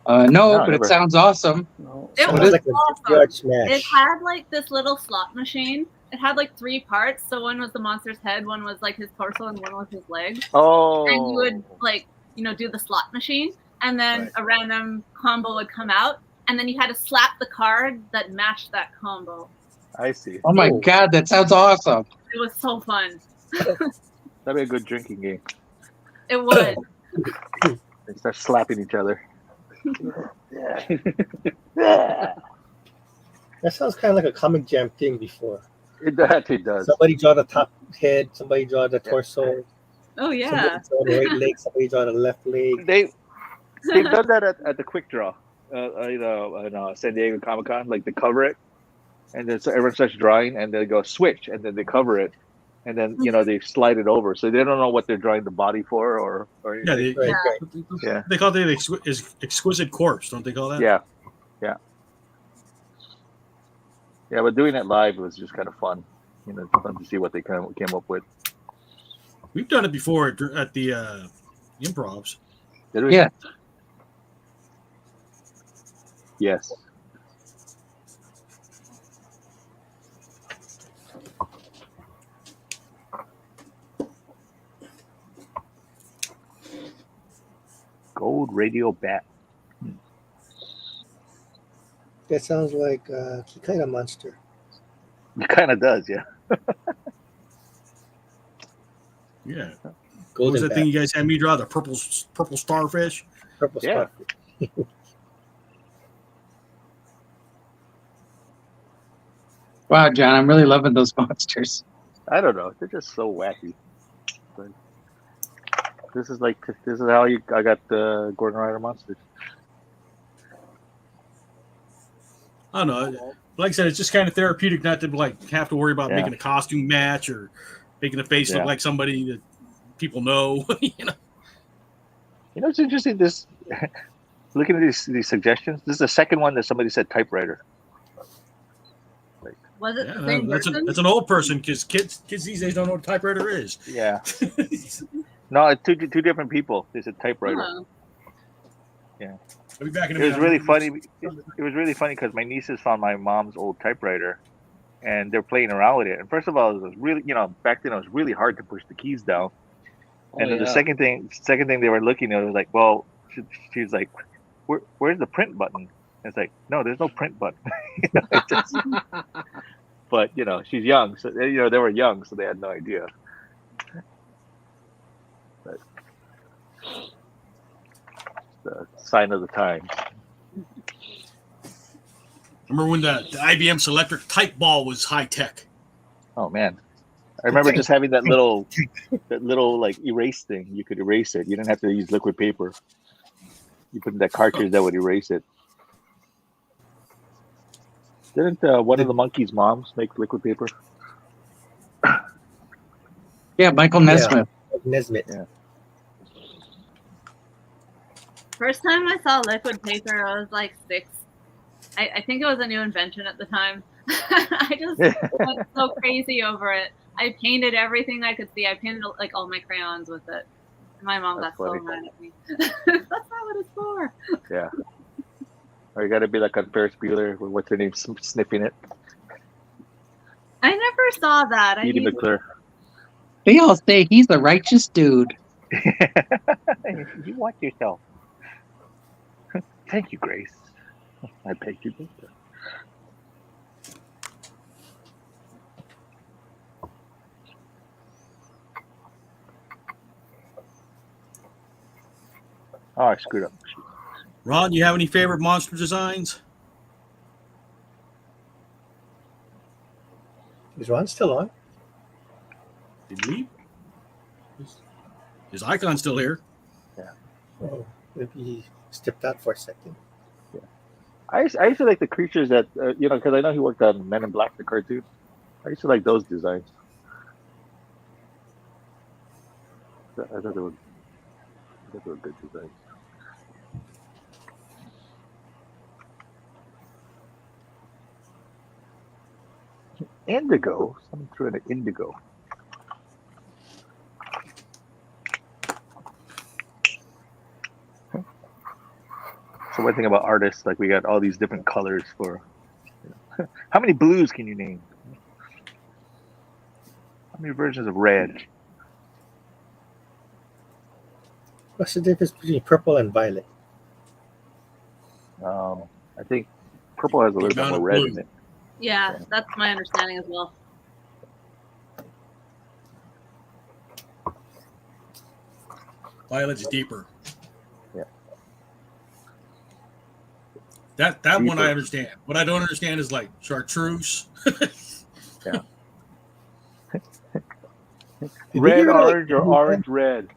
S4: No, but
S3: never.
S4: it sounds awesome.
S5: No.
S8: It
S2: Sounds
S8: was
S2: like a
S8: awesome.
S2: George Smash.
S8: It had like this little slot machine. It had like 3 parts. So one was the monster's head, one was like his torso, and one was his leg.
S3: Oh.
S8: And you would like, do the slot machine, and then a random combo would come out, and then you had to slap the card that matched that combo.
S3: I see.
S4: Oh my god, that sounds awesome.
S8: It was so fun.
S3: That'd be a good drinking game.
S8: It would.
S3: They start slapping each other.
S2: That sounds kind of like a comic jam thing before.
S3: It does.
S2: Somebody draw the top head, somebody draw the torso.
S8: Oh yeah.
S2: Somebody draw the right leg, somebody draw the left leg.
S3: They've done that at the Quick Draw, in San Diego Comic Con. Like they cover it, and then so everyone starts drawing, and they go switch, and then they cover it, and then they slide it over, so they don't know what they're drawing the body for, or
S1: Yeah,
S3: yeah.
S1: They call it exquisite corpse, don't they call that?
S3: Yeah. But doing it live was just kind of fun. Fun to see what they came up with.
S1: We've done it before at the improvs.
S3: Did we?
S4: Yeah.
S3: Yes. Gold radio bat.
S2: That sounds like a kind of monster.
S3: It kind of does, yeah.
S1: Yeah. What
S2: Golden
S1: was that
S2: bat.
S1: thing you guys had me draw? The purple starfish?
S2: Purple
S3: Yeah.
S2: starfish.
S4: Wow, John, I'm really loving those monsters.
S3: I don't know. They're just so wacky. But this is how I got the Gordon Rider monsters.
S1: I don't know. Like I said, it's just kind of therapeutic not to like have to worry about
S3: Yeah.
S1: making a costume match or making a face look like somebody that people know. You know,
S3: It's interesting. This looking at these suggestions. This is the second one that somebody said typewriter.
S8: Was it the same person?
S1: That's an old person because kids these days don't know what a typewriter is.
S3: Yeah. No, it's two different people. They said typewriter.
S8: Oh.
S3: Yeah.
S1: I'll be back in a
S3: It was
S1: minute.
S3: really funny. It was really funny because my nieces found my mom's old typewriter, and they're playing around with it. And first of all, it was really, back then it was really hard to push the keys down. And then the second thing they were looking at was like, well, she was like, where's the print button? And it's like, no, there's no print button. But she's young, so they were young, so they had no idea. But the sign of the time.
S1: Remember when the IBM Selectric type ball was high tech?
S3: Oh man, I remember just having that little like erase thing. You could erase it. You didn't have to use liquid paper. You put in that cartridge that would erase it. Didn't one of the monkeys' moms make liquid paper?
S4: Yeah, Michael Nesmith.
S2: Yeah. Nesmith.
S3: Yeah.
S8: First time I saw liquid paper, I was like 6. I think it was a new invention at the time. I just went so crazy over it. I painted everything I could see. I painted like all my crayons with it. My mom got so mad at me. That's not what it's for.
S3: Yeah. Or you got to be like on Ferris Bueller, with what's her name, sniffing it.
S8: I never saw that.
S3: Edie McClure.
S4: They all say he's a righteous dude.
S3: You watch yourself. Thank you, Grace. I beg you. Oh, I screwed up.
S1: Ron, you have any favorite monster designs?
S2: Is Ron still on?
S1: Did he leave? His icon's still here.
S3: Yeah.
S2: Oh, maybe he stepped out for a second.
S3: Yeah. I used to like the creatures that because I know he worked on Men in Black, the cartoon. I used to like those designs. I thought they were good designs. Indigo. Someone threw in an indigo. So one thing about artists, like we got all these different colors for. How many blues can you name? How many versions of red?
S2: What's the difference between purple and violet?
S3: I think purple has a little bit more red in it.
S8: Yeah, that's my understanding as well.
S1: Violet's deeper.
S3: Yeah.
S1: That deeper. One I understand. What I don't understand is like chartreuse.
S3: Yeah. Red, orange, or orange, red.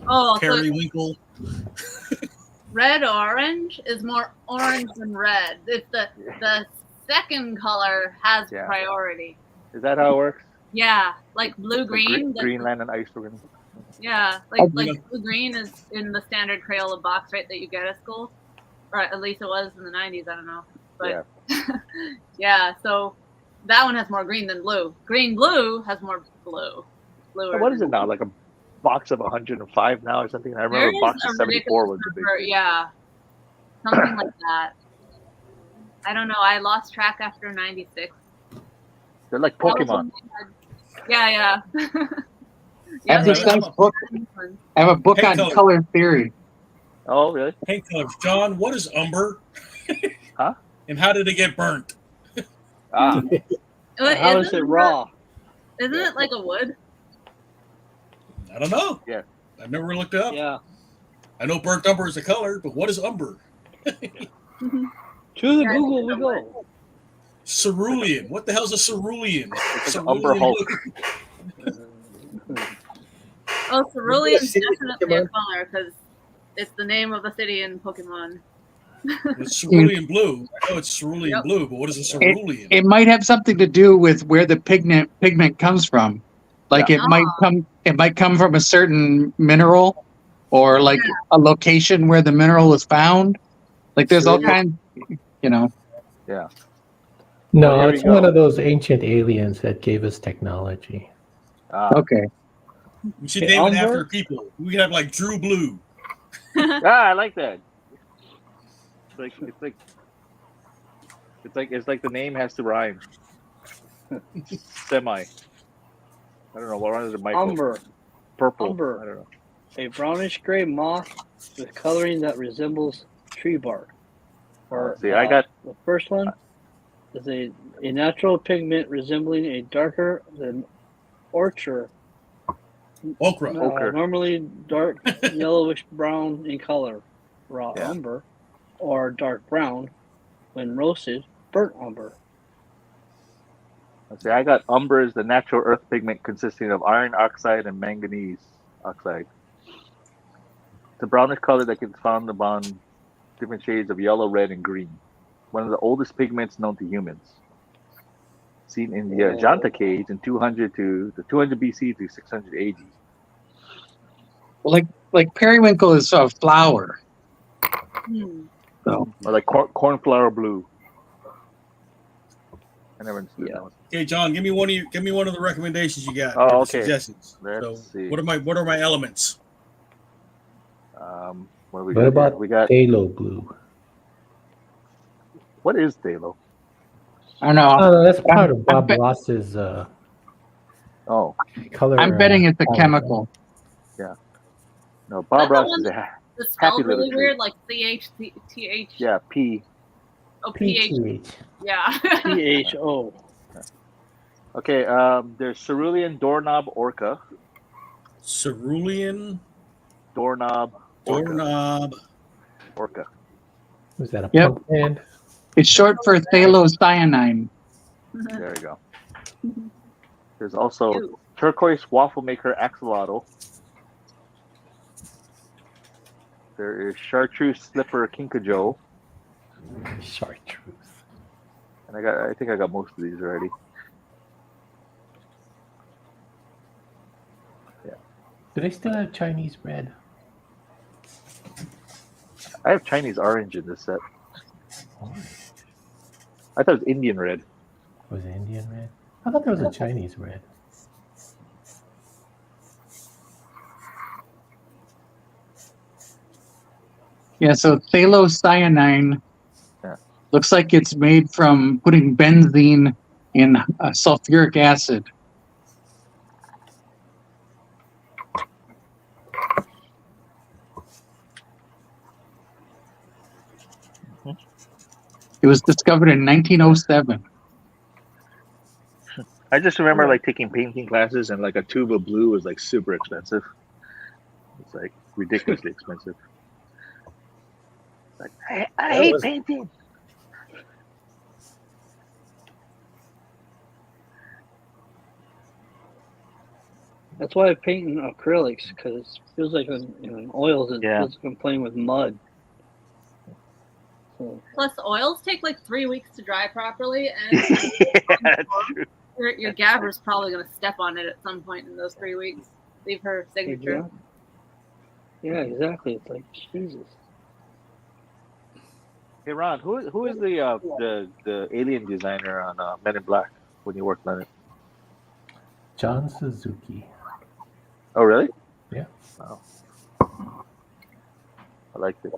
S8: Oh,
S1: periwinkle.
S8: Red orange is more orange than red. It's the second color has priority.
S3: Is that how it works?
S8: Yeah, like blue green.
S3: Greenland and ice organ.
S8: Yeah, like blue green is in the standard Crayola box, right, that you get at school, or at least it was in the 90s. I don't know, but yeah. So that one has more green than blue. Blue has more blue.
S3: So what is it now? Like a box of 105 now or something? I remember a box of 74 was the big.
S8: Yeah, something like that. I don't know. I lost track after 96.
S3: They're like Pokemon.
S8: Yeah.
S4: I have this nice book. I have a book on color theory.
S3: Oh, really?
S1: Paint colors. John, what is umber?
S3: Huh?
S1: And how did it get burnt?
S3: How
S5: is it raw?
S8: Isn't it like a wood?
S1: I don't know.
S3: Yeah.
S1: I've never looked it up.
S5: Yeah.
S1: I know burnt umber is a color, but what is umber?
S5: To the Google we go.
S1: Cerulean. What the hell is a cerulean?
S3: It's like Umber Hulk.
S8: Oh, Cerulean is
S2: City
S8: definitely a
S2: Pokemon?
S8: color because it's the name of a city in Pokemon.
S1: It's cerulean blue. I know it's cerulean
S8: Yep.
S1: blue, but what is a
S4: It,
S1: cerulean?
S4: it might have something to do with where the pigment comes from. Like
S3: Yeah.
S4: it might come from a certain mineral or like a location where the mineral was found. Like there's all
S3: Cerulean.
S4: kinds, you know.
S3: Yeah.
S7: No,
S3: here we
S7: it's one
S3: go.
S7: of those ancient aliens that gave us technology.
S4: Okay.
S1: We should
S5: Okay,
S1: name it after
S5: Umber?
S1: people. We could have like Drew Blue.
S3: I like that. It's like the name has to rhyme. Semi. I don't know. What rhymes with Michael?
S5: Umber.
S3: Purple.
S5: Umber.
S3: I don't know.
S5: A brownish gray moth with coloring that resembles tree bark. Or
S3: See, I got
S5: the first one is a natural pigment resembling a darker than ochre.
S1: Okra.
S3: Ochre.
S5: Normally dark yellowish brown in color, raw
S3: Yeah.
S5: umber, or dark brown when roasted, burnt umber.
S3: See, I got umber is the natural earth pigment consisting of iron oxide and manganese oxide. It's a brownish color that can be found upon different shades of yellow, red, and green. One of the oldest pigments known to humans. Seen in the Ajanta caves in 200 BC to 600 AD.
S4: Well, like periwinkle is a flower. So
S3: Or like cornflower blue. I never understood that one.
S1: Okay, John, give me one of the recommendations you got.
S3: Oh,
S1: or the
S3: okay.
S1: Suggestions.
S3: Let's see.
S1: What are my elements?
S3: What do we
S7: What
S3: got?
S7: about
S3: Here? We got
S7: phthalo blue?
S3: what is phthalo?
S4: I don't know.
S7: Oh, no, that's part of
S4: I'm
S7: Bob
S4: bet-
S7: Ross's
S3: Oh,
S7: color.
S4: I'm betting it's a
S7: palette.
S4: chemical.
S3: yeah. No, Bob
S8: That's the
S3: Ross
S8: one
S3: is a
S8: The
S3: happy
S8: spell's
S3: little
S8: really
S3: tree.
S8: weird, like CHTH.
S3: Yeah, P.
S8: Oh, PH.
S7: PTH.
S8: Yeah.
S5: PHO.
S3: Okay, there's cerulean doorknob orca.
S1: Cerulean
S3: Doorknob orca.
S1: doorknob.
S3: Orca.
S7: Was that a
S4: Yep.
S7: punk band?
S4: It's short for phthalocyanine.
S3: There you go. There's also turquoise waffle maker axolotl. There is chartreuse slipper kinkajo.
S7: Chartreuse.
S3: And I think I got most of these already. Yeah.
S7: Do they still have Chinese red?
S3: I have Chinese orange in this set. I thought it was Indian red.
S7: Was it Indian red? I thought there was a Chinese red.
S4: Yeah, so phthalocyanine looks like it's made from putting benzene in sulfuric acid. It was discovered in 1907.
S3: I just remember like taking painting classes and like a tube of blue was like super expensive. It's like ridiculously expensive. Like I hate painting.
S5: That's why I paint in acrylics, because it feels like in oils it feels like I'm playing with mud. So.
S8: Plus, oils take like 3 weeks to dry properly, and your gabber's probably going to step on it at some point in those 3 weeks. Leave her signature.
S5: Yeah, exactly. It's like Jesus.
S3: Hey Ron, who is the alien designer on Men in Black when you worked on it?
S7: John Suzuki.
S3: Oh really?
S7: Yeah.
S3: Wow. I liked it.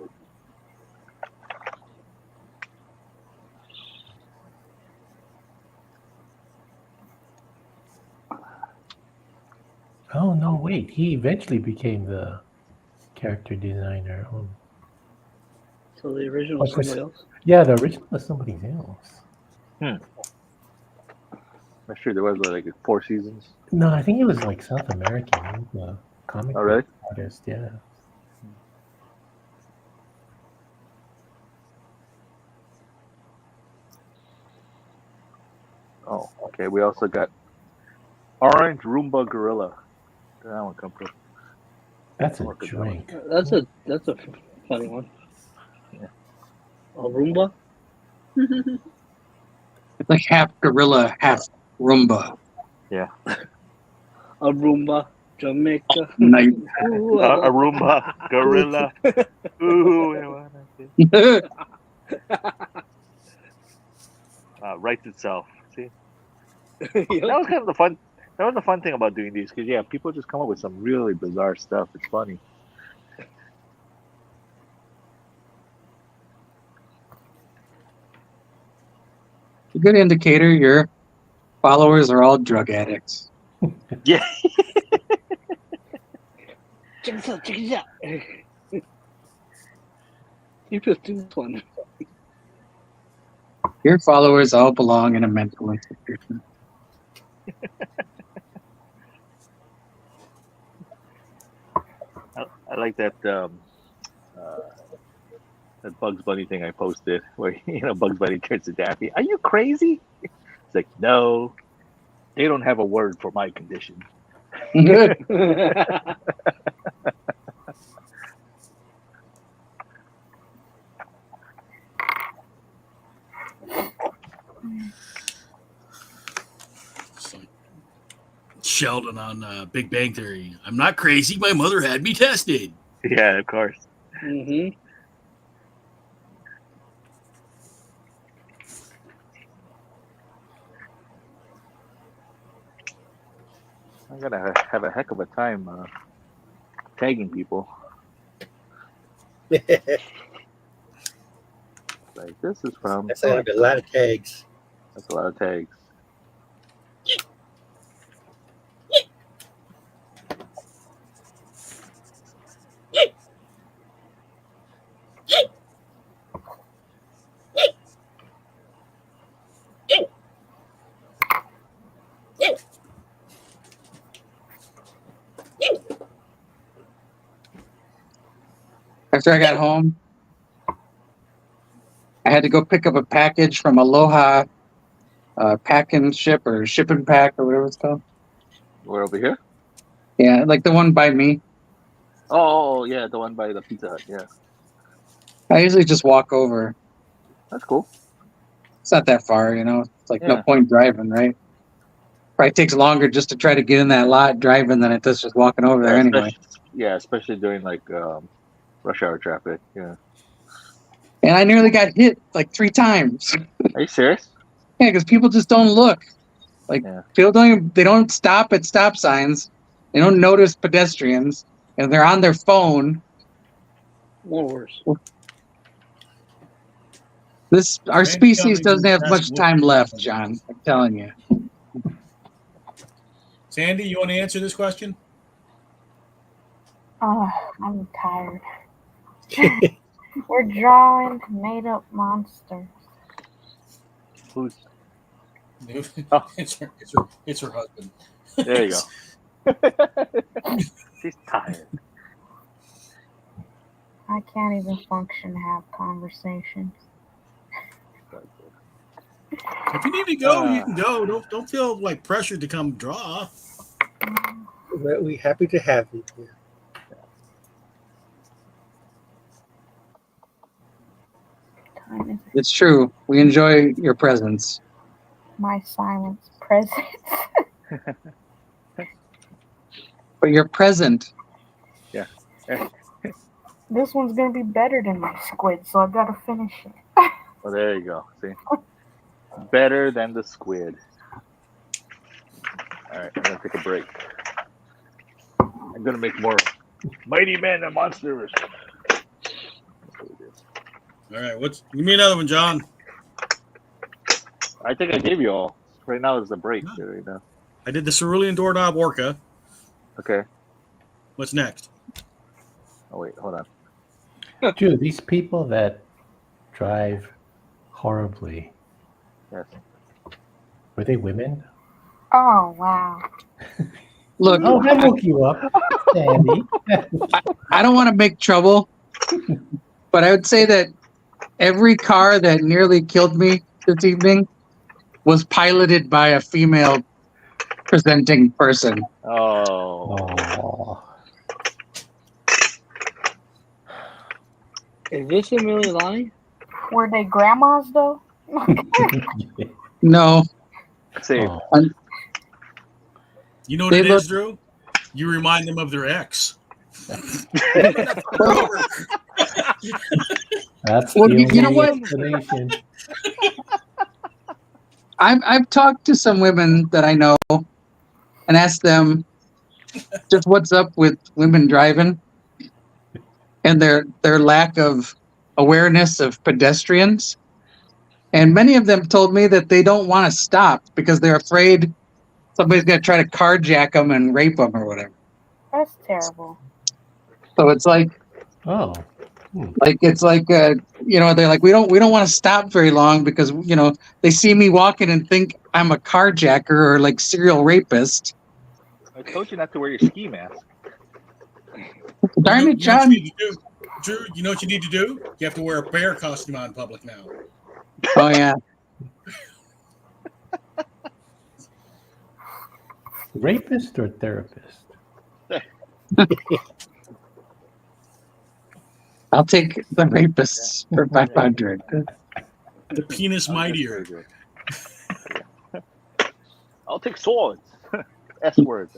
S7: Oh no! Wait, he eventually became the character designer.
S5: So the original was somebody else?
S7: Yeah, the original was somebody else.
S3: I'm sure there was like 4 seasons.
S7: No, I think it was like South American. He was a comic book artist. Yeah.
S3: Oh, okay. We also got Orange Roomba Gorilla. Where did that one come from?
S7: That's a drink.
S5: That's a funny one.
S3: Yeah.
S5: A Roomba?
S4: It's like half gorilla, half Roomba.
S3: Yeah.
S5: A Roomba, Jamaica.
S4: Nice.
S5: Ooh,
S3: Roomba, gorilla. Ooh, writes itself. See, that was kind of the fun. That was the fun thing about doing these, because people just come up with some really bizarre stuff. It's funny.
S4: A good indicator your followers are all drug addicts.
S3: Yeah.
S5: Check this out, check this out. You just do this one.
S4: Your followers all belong in a mental institution.
S3: I like that that Bugs Bunny thing I posted, where Bugs Bunny turns to Daffy. Are you crazy? It's like, no, they don't have a word for my condition.
S1: Sheldon on Big Bang Theory. I'm not crazy. My mother had me tested.
S3: Yeah, of course.
S5: Mm-hmm.
S3: I'm gonna have a heck of a time tagging people.
S2: That's
S3: Like, this is from.
S2: a lot of tags.
S3: That's a lot of tags.
S4: After I got home, I had to go pick up a package from Aloha Pack and Ship or Ship and Pack or whatever it's called.
S3: We're over here?
S4: Yeah, like the one by me.
S3: Oh, yeah, the one by the Pizza Hut. Yeah,
S4: I usually just walk over.
S3: that's cool.
S4: It's not that far, It's like no
S3: Yeah.
S4: point driving, right? Probably takes longer just to try to get in that lot driving than it does just walking over there anyway.
S3: Especially during like rush hour traffic. Yeah.
S4: And I nearly got hit like 3 times.
S3: Are you serious?
S4: Yeah, because people just don't look. Like people they don't stop at stop signs. They don't notice pedestrians, and they're on their phone.
S5: More worse.
S4: Our species doesn't have much time left, John. I'm telling you.
S1: Sandy, you want to answer this question?
S6: Oh, I'm tired. We're drawing made-up monsters.
S3: Who's?
S1: Oh. It's her husband.
S3: There you go. She's tired.
S6: I can't even function have conversations.
S1: If you need to go, you can go. Don't feel like pressured to come draw.
S2: We're happy to have you here.
S4: It's true. We enjoy your presence.
S6: My silence presence.
S4: But you're present.
S3: Yeah.
S6: This one's gonna be better than my squid, so I gotta finish it.
S3: Well, there you go. See? Better than the squid. Alright, I'm gonna take a break. I'm gonna make more Mighty Men and Monsters.
S1: All right, give me another one, John.
S3: I think I gave you all. Right now is the break. Right now.
S1: I did the Cerulean Doorknob Orca.
S3: Okay.
S1: What's next?
S3: Oh wait, hold on.
S7: Dude, these people that drive horribly.
S3: Yes.
S7: Were they women?
S6: Oh wow.
S4: Look,
S7: I woke you up, Sandy.
S4: I don't want to make trouble, but I would say that every car that nearly killed me this evening was piloted by a female presenting person.
S3: Oh.
S5: Is this in Mililani?
S6: Were they grandmas though?
S4: No.
S3: Same.
S1: You know what
S4: They
S1: it
S4: look-
S1: is, Drew? You remind them of their ex.
S7: That's
S4: Well,
S7: the
S4: you
S7: only
S4: know what?
S7: explanation.
S4: I've talked to some women that I know and asked them just what's up with women driving and their lack of awareness of pedestrians. And many of them told me that they don't want to stop because they're afraid somebody's going to try to carjack them and rape them or whatever.
S6: That's terrible.
S4: So it's like,
S7: Oh.
S4: they're like, we don't want to stop very long because, they see me walking and think I'm a carjacker or like serial rapist.
S3: I told you not to wear your ski mask.
S4: Darn it,
S1: You know what
S4: John.
S1: you need to do? Drew, you know what you need to do? You have to wear a bear costume out in public now.
S4: Oh, yeah.
S7: Rapist or therapist?
S4: I'll take the rapists for 500.
S1: The penis mightier.
S3: I'll take swords. S words.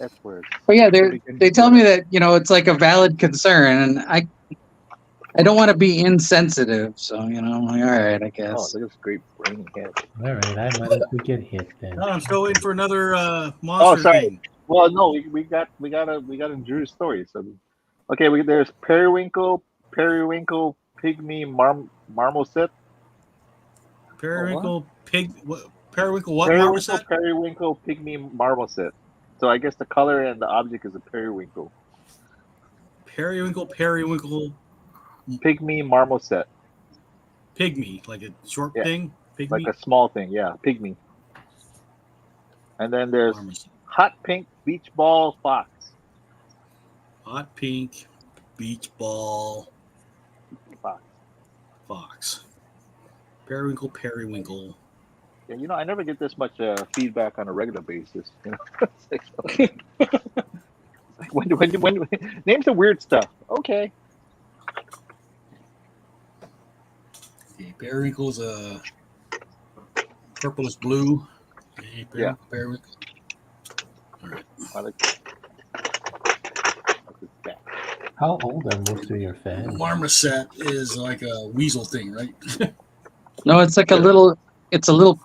S4: But yeah, they tell me that, it's like a valid concern, and I don't want to be insensitive, so, I'm like, all right, I
S3: Oh,
S4: guess.
S3: look at this great brainy head.
S7: All right, I might as well get hit then.
S1: No, I'm still waiting for another monster
S3: sorry.
S1: thing.
S3: Well, no, we got a Drew's story. So, okay, there's periwinkle, pygmy marmoset.
S1: Periwinkle what
S3: Periwinkle,
S1: marmoset?
S3: periwinkle, pygmy marmoset. So I guess the color and the object is a periwinkle.
S1: Periwinkle,
S3: Pygmy marmoset.
S1: pygmy, like a short thing? Pygmy?
S3: Like a small thing, yeah, pygmy. And then there's
S1: Marmoset.
S3: hot pink beach ball fox.
S1: Hot pink, beach ball, fox. Periwinkle.
S3: Yeah, I never get this much feedback on a regular basis. It's like when name some weird stuff. Okay.
S1: Okay, periwinkle's a purplish blue. Okay, periwinkle. All right.
S3: I like that.
S7: How old are most of your fans?
S1: Marmoset is like a weasel thing, right?
S4: No, it's like a little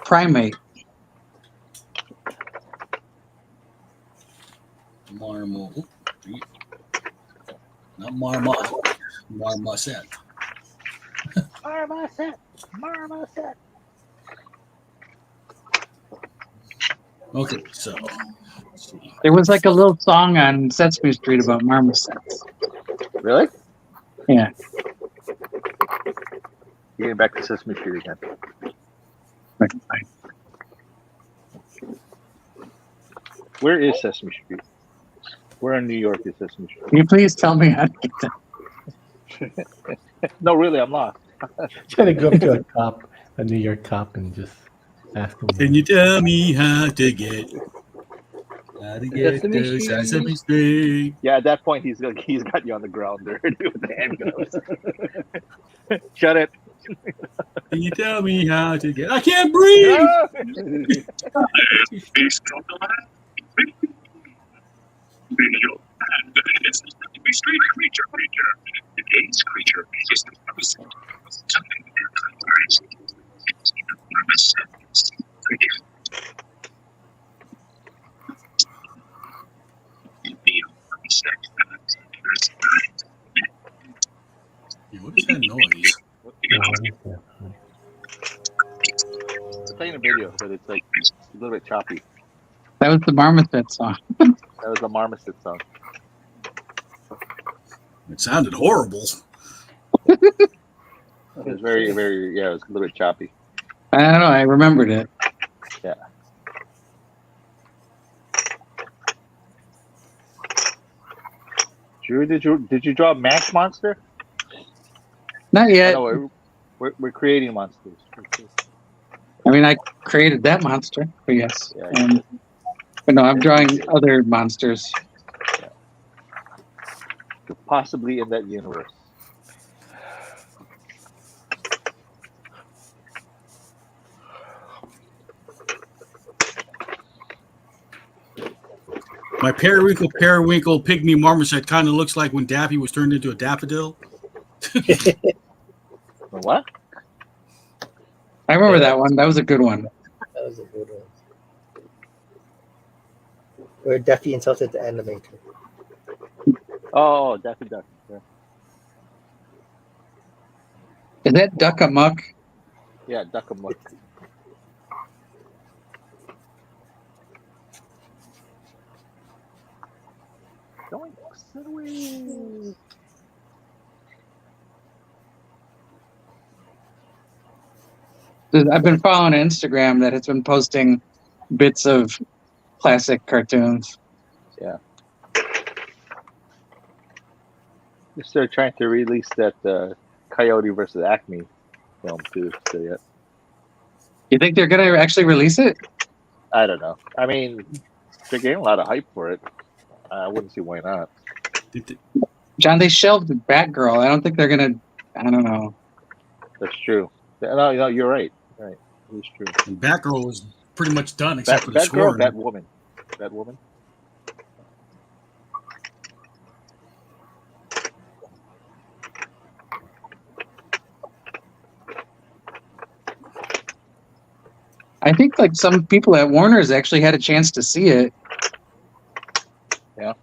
S4: primate.
S1: Marmo. Not marmot. Marmoset.
S3: Marmoset.
S1: Okay, so let's see.
S4: There was like a little song on Sesame Street about marmosets.
S3: Really?
S4: Yeah.
S3: Getting back to Sesame Street again. Where is Sesame Street? Where in New York is Sesame Street?
S4: Can you please tell me how to get that?
S3: No, really, I'm lost.
S7: Trying to go up to a New York cop, and just ask him.
S1: Can you tell me how to get to Sesame Street?
S3: Yeah, at that point, he's got you on the ground there with the handcuffs. Shut it.
S1: Can you tell me how to get? I can't breathe. Yeah, what is that noise?
S3: It's playing a video, but it's like a little bit choppy.
S4: That was the marmoset song.
S3: That was a marmoset song.
S1: It sounded horrible.
S3: It was very, very, it was a little bit choppy.
S4: I don't know. I remembered it.
S3: Yeah. Drew, did you draw Max Monster?
S4: Not yet.
S3: No, we're creating monsters.
S4: I mean, I created that monster, but yes.
S3: Yeah.
S4: But no, I'm drawing other monsters.
S3: Possibly in that universe.
S1: My periwinkle pygmy marmoset kind of looks like when Daffy was turned into a daffodil.
S3: What?
S4: I remember that one. That was a good one.
S2: That was a good one. Where Daffy insulted the animator.
S3: Oh, Daffy Duck. Yeah,
S4: Is that Duck Amuck?
S3: yeah, Duck and Muck. Don't sit away.
S4: I've been following an Instagram that has been posting bits of classic cartoons.
S3: Yeah. They're trying to release that Coyote versus Acme film too. So yeah,
S4: You think they're gonna actually release it?
S3: I don't know. I mean, they're getting a lot of hype for it. I wouldn't see why not.
S4: John, they shelved Batgirl. I don't think they're gonna. I don't know.
S3: That's true. No, you're right. Right, it's true.
S1: And Batgirl was pretty much done except for the
S3: Batgirl,
S1: score.
S3: Batwoman.
S4: I think like some people at Warner's actually had a chance to see it.
S3: Yeah,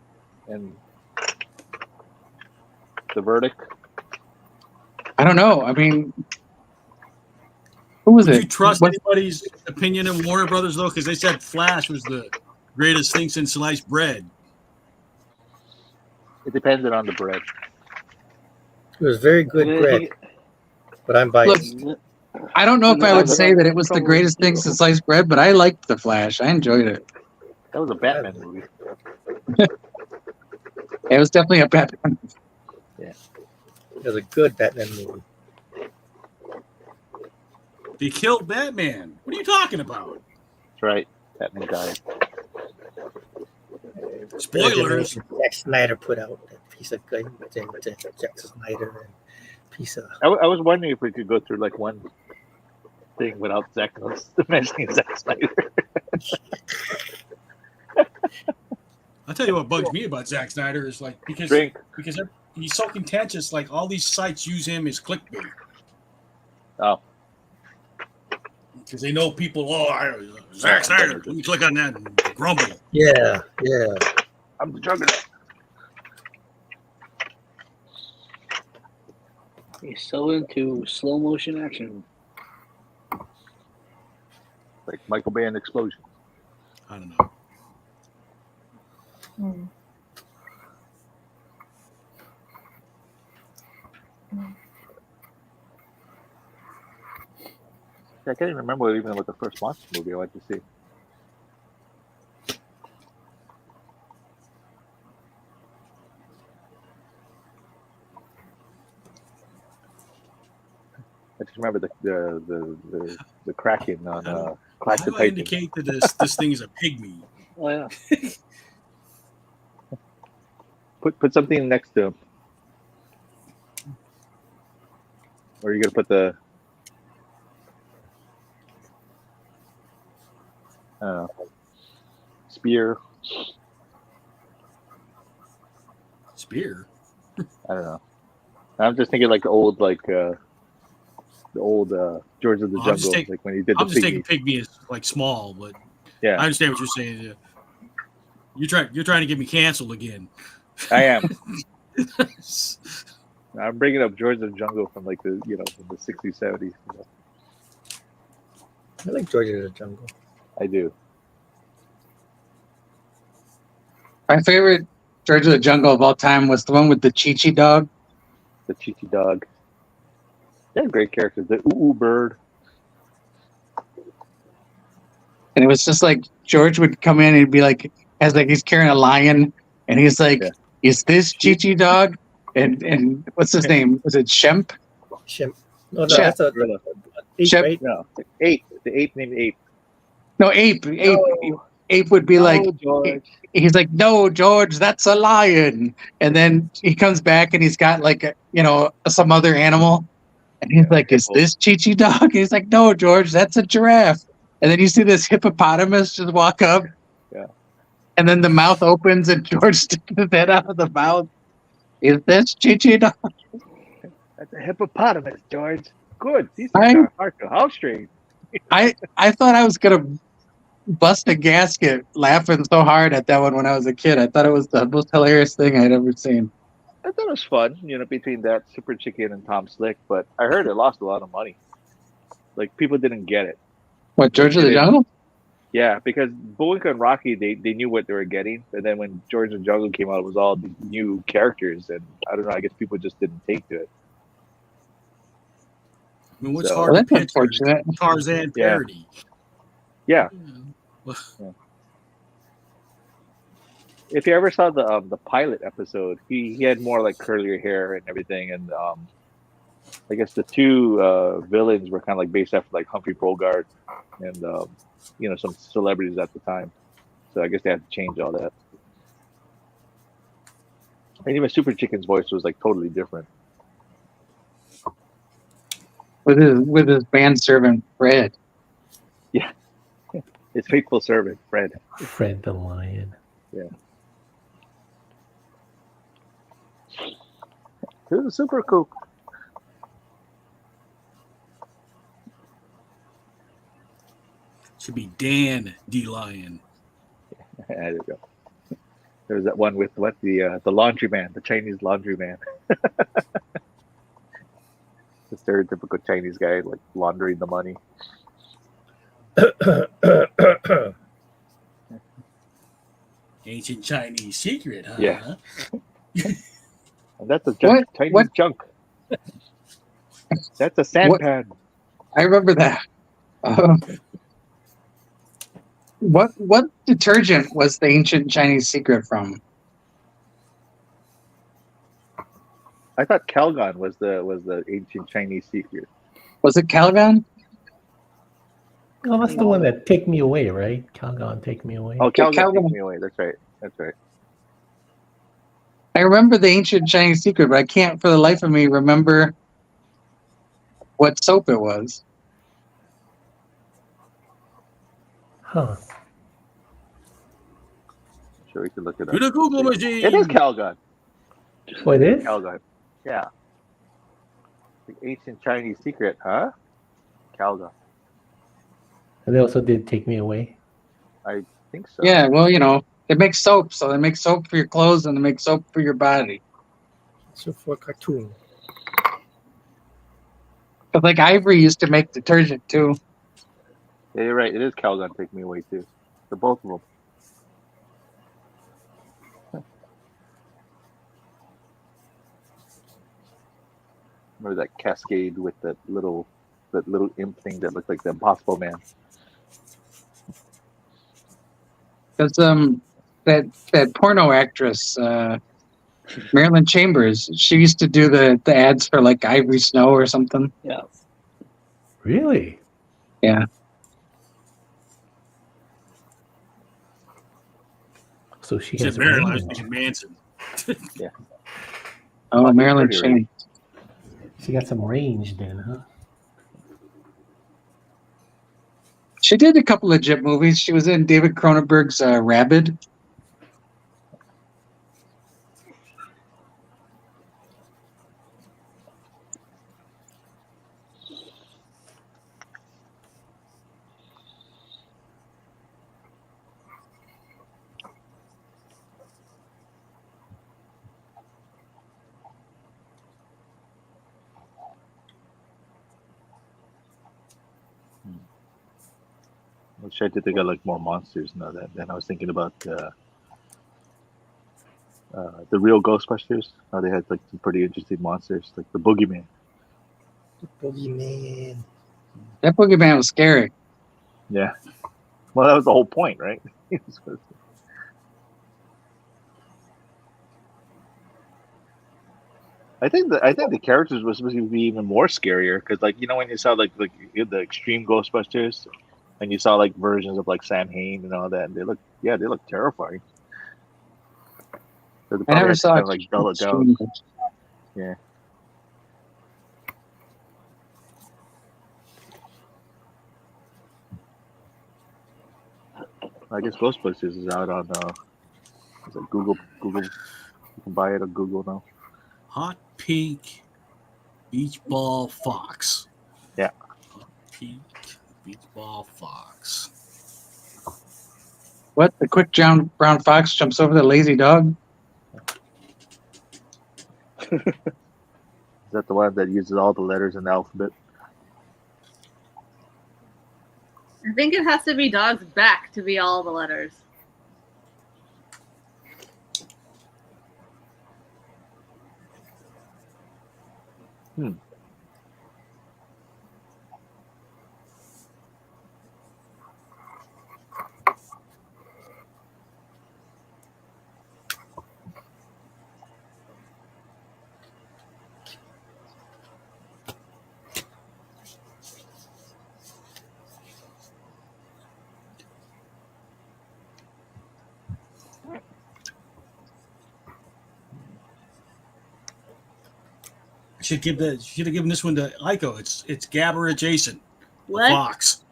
S3: and the verdict.
S4: I don't know. I mean, who was
S1: Would
S4: it?
S1: you trust anybody's opinion in Warner Brothers though? Because they said Flash was the greatest thing since sliced bread.
S3: It depended on the bread.
S2: It was very good bread, but I'm biased.
S4: Look, I don't know if I would say that it was the greatest thing since sliced bread, but I liked The Flash. I enjoyed it.
S3: That was a Batman movie.
S4: It was definitely a Batman.
S2: Yeah, it was a good Batman movie.
S1: They killed Batman. What are you talking about?
S3: That's right. Batman died.
S1: Spoilers.
S2: Zack Snyder put out that piece of good. Zack Snyder and piece of.
S3: I was wondering if we could go through like one thing without Zack mentioning Zack Snyder.
S1: I'll tell you what bugs me about Zack Snyder is like because he's so contentious. Like all these sites use him as clickbait.
S3: Oh.
S1: Because they know people. Oh, Zack Snyder. Let me click on that and grumble.
S2: Yeah.
S3: I'm the juggernaut.
S5: He's so into slow motion action.
S3: Like Michael Bay and Explosion.
S1: I don't know.
S3: I can't even remember even what the first monster movie I went to see. I just remember the Kraken on Clash
S1: How
S3: of
S1: do I
S3: Titans.
S1: indicate that this thing is a pygmy?
S5: Oh yeah.
S3: Put something next to him. Or are you gonna put the spear?
S1: Spear?
S3: I don't know. I'm just thinking like the old George of the Jungle, like when he did
S1: I'm
S3: the
S1: just
S3: pygmy.
S1: thinking pygmy is like small, but
S3: Yeah,
S1: I understand what you're saying. Yeah. You're trying to get me canceled again.
S3: I am. I'm bringing up George of the Jungle from like the from the 60s, 70s.
S2: I like George of the Jungle.
S3: I do.
S4: My favorite George of the Jungle of all time was the one with the Chi-Chi dog.
S3: The Chi-Chi dog. They're great characters. The Ooh bird.
S4: And it was just like George would come in and he'd be like, he's carrying a lion, and he's like, "Is this Chi-Chi dog?" And what's his name? Was it Shemp?
S2: Shemp. No,
S4: Shemp.
S2: that's a ape,
S4: Shemp.
S2: right?
S3: No, Ape. The ape named Ape.
S4: No, Ape. Ape would be like, he's like, "No, George, that's a lion." And then he comes back and he's got like some other animal, and he's like, "Is this Chi-Chi dog?" And he's like, "No, George, that's a giraffe." And then you see this hippopotamus just walk up.
S3: Yeah.
S4: And then the mouth opens and George sticks his head out of the mouth. Is this Chichi dog?
S3: That's a hippopotamus, George. Good. These
S4: I-
S3: things are hard to house train.
S4: I thought I was gonna bust a gasket laughing so hard at that one when I was a kid. I thought it was the most hilarious thing I'd ever seen.
S3: I thought it was fun, between that Super Chicken and Tom Slick, but I heard it lost a lot of money. Like, people didn't get it.
S4: What, George of the Jungle?
S3: Yeah, because Bullwinkle and Rocky, they knew what they were getting, and then when George of the Jungle came out, it was all these new characters, and I don't know, I guess people just didn't take to it.
S1: I mean, what's
S3: So-
S1: hard
S4: Well,
S1: to
S4: that's
S1: picture?
S4: unfortunate.
S1: Tarzan
S3: Yeah.
S1: parody.
S3: Yeah.
S1: Yeah.
S3: If you ever saw the pilot episode, he had more like curlier hair and everything, and I guess the two villains were kind of like based after like Humphrey Bogart and some celebrities at the time. So I guess they had to change all that. And even Super Chicken's voice was like totally different.
S4: With his manservant Fred.
S3: His faithful servant, Fred.
S7: Fred the Lion.
S3: He was super cool.
S1: Should be Dan D. Lion.
S3: There you go. There was that one with the laundryman, the Chinese laundryman. The stereotypical Chinese guy like laundering the money.
S1: Ancient Chinese secret, huh?
S3: Yeah. And that's a junk, Chinese junk. That's a sampan.
S4: I remember that. What detergent was the ancient Chinese secret from?
S3: I thought Calgon was the ancient Chinese secret.
S4: Was it Calgon?
S7: Oh, that's the one that Take Me Away, right? Calgon, Take Me Away.
S3: Oh, Calgon,
S4: Calgon.
S3: Take Me Away. That's right. That's right.
S4: I remember the ancient Chinese secret, but I can't for the life of me remember what soap it was.
S7: Huh.
S3: Sure, we can look it up.
S1: To the Google machine.
S3: It is Calgon.
S7: Oh, it is?
S3: Calgon. Yeah. The ancient Chinese secret, huh? Calgon.
S7: And they also did Take Me Away.
S3: I think so.
S4: Yeah, well, they make soap, so they make soap for your clothes and they make soap for your body.
S2: So for a cartoon.
S4: But like Ivory used to make detergent too.
S3: Yeah, you're right. It is Calgon, Take Me Away too. The both of them. Remember that cascade with that little imp thing that looked like the Impossible Man?
S4: Because that porno actress, Marilyn Chambers, she used to do the ads for like Ivory Snow or something.
S5: Yeah.
S7: Really?
S4: Yeah.
S7: So she
S1: Said
S7: has
S1: Marilyn, I was
S7: range.
S1: thinking Manson.
S3: Yeah.
S4: Oh, Marilyn
S3: pretty
S4: Chambers.
S7: She got some range then, huh?
S4: She did a couple of Jip movies. She was in David Cronenberg's Rabid.
S3: I was trying to think of like more monsters now that then I was thinking about the real Ghostbusters. How they had like some pretty interesting monsters, like the Boogeyman.
S2: Boogeyman.
S4: That Boogeyman was scary.
S3: Yeah. Well, that was the whole point, right? I think the characters were supposed to be even more scarier because, like, when you saw like the extreme Ghostbusters, and you saw like versions of like Sam Hain and all that, and they look terrifying. So they
S4: I never
S3: had to
S4: saw
S3: kind of like dull it down. Yeah. I guess Ghostbusters is out on is it Google. You can buy it on Google now.
S1: Hot pink beach ball fox.
S3: Yeah.
S1: Hot pink beach ball fox.
S4: What? The quick brown fox jumps over the lazy dog?
S3: Is that the one that uses all the letters in the alphabet?
S8: I think it has to be dog's back to be all the letters.
S1: Should have given this one to Aiko. It's Gabber adjacent.
S8: What?
S1: Fox.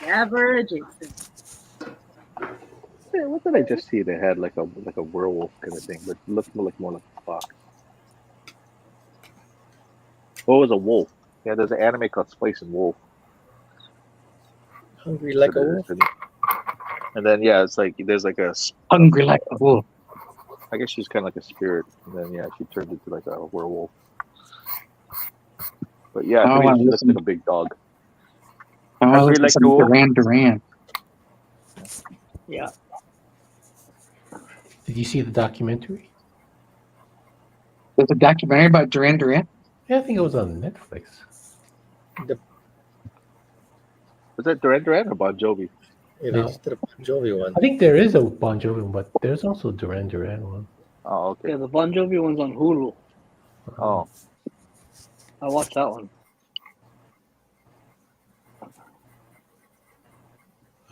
S8: Gabber adjacent.
S3: Yeah, what did I just see? They had like a werewolf kind of thing, but it looked more like a fox. What was a wolf? Yeah, there's an anime called Spice and Wolf.
S2: Hungry like a wolf.
S3: And then it's like there's like a
S4: Hungry like a wolf.
S3: I guess she's kind of like a spirit, and then she turned into like a werewolf. But yeah, I think she looks like a big dog.
S4: I like Duran.
S2: Yeah.
S7: Did you see the documentary?
S4: There's a documentary about Duran Duran?
S7: Yeah, I think it was on Netflix.
S3: Was that Duran Duran or Bon Jovi?
S2: Yeah, they just did a Bon Jovi one.
S7: I think there is a Bon Jovi one, but there's also a Duran Duran one.
S3: Oh, okay.
S5: Yeah, the Bon Jovi one's on Hulu.
S3: Oh.
S5: I watched that one.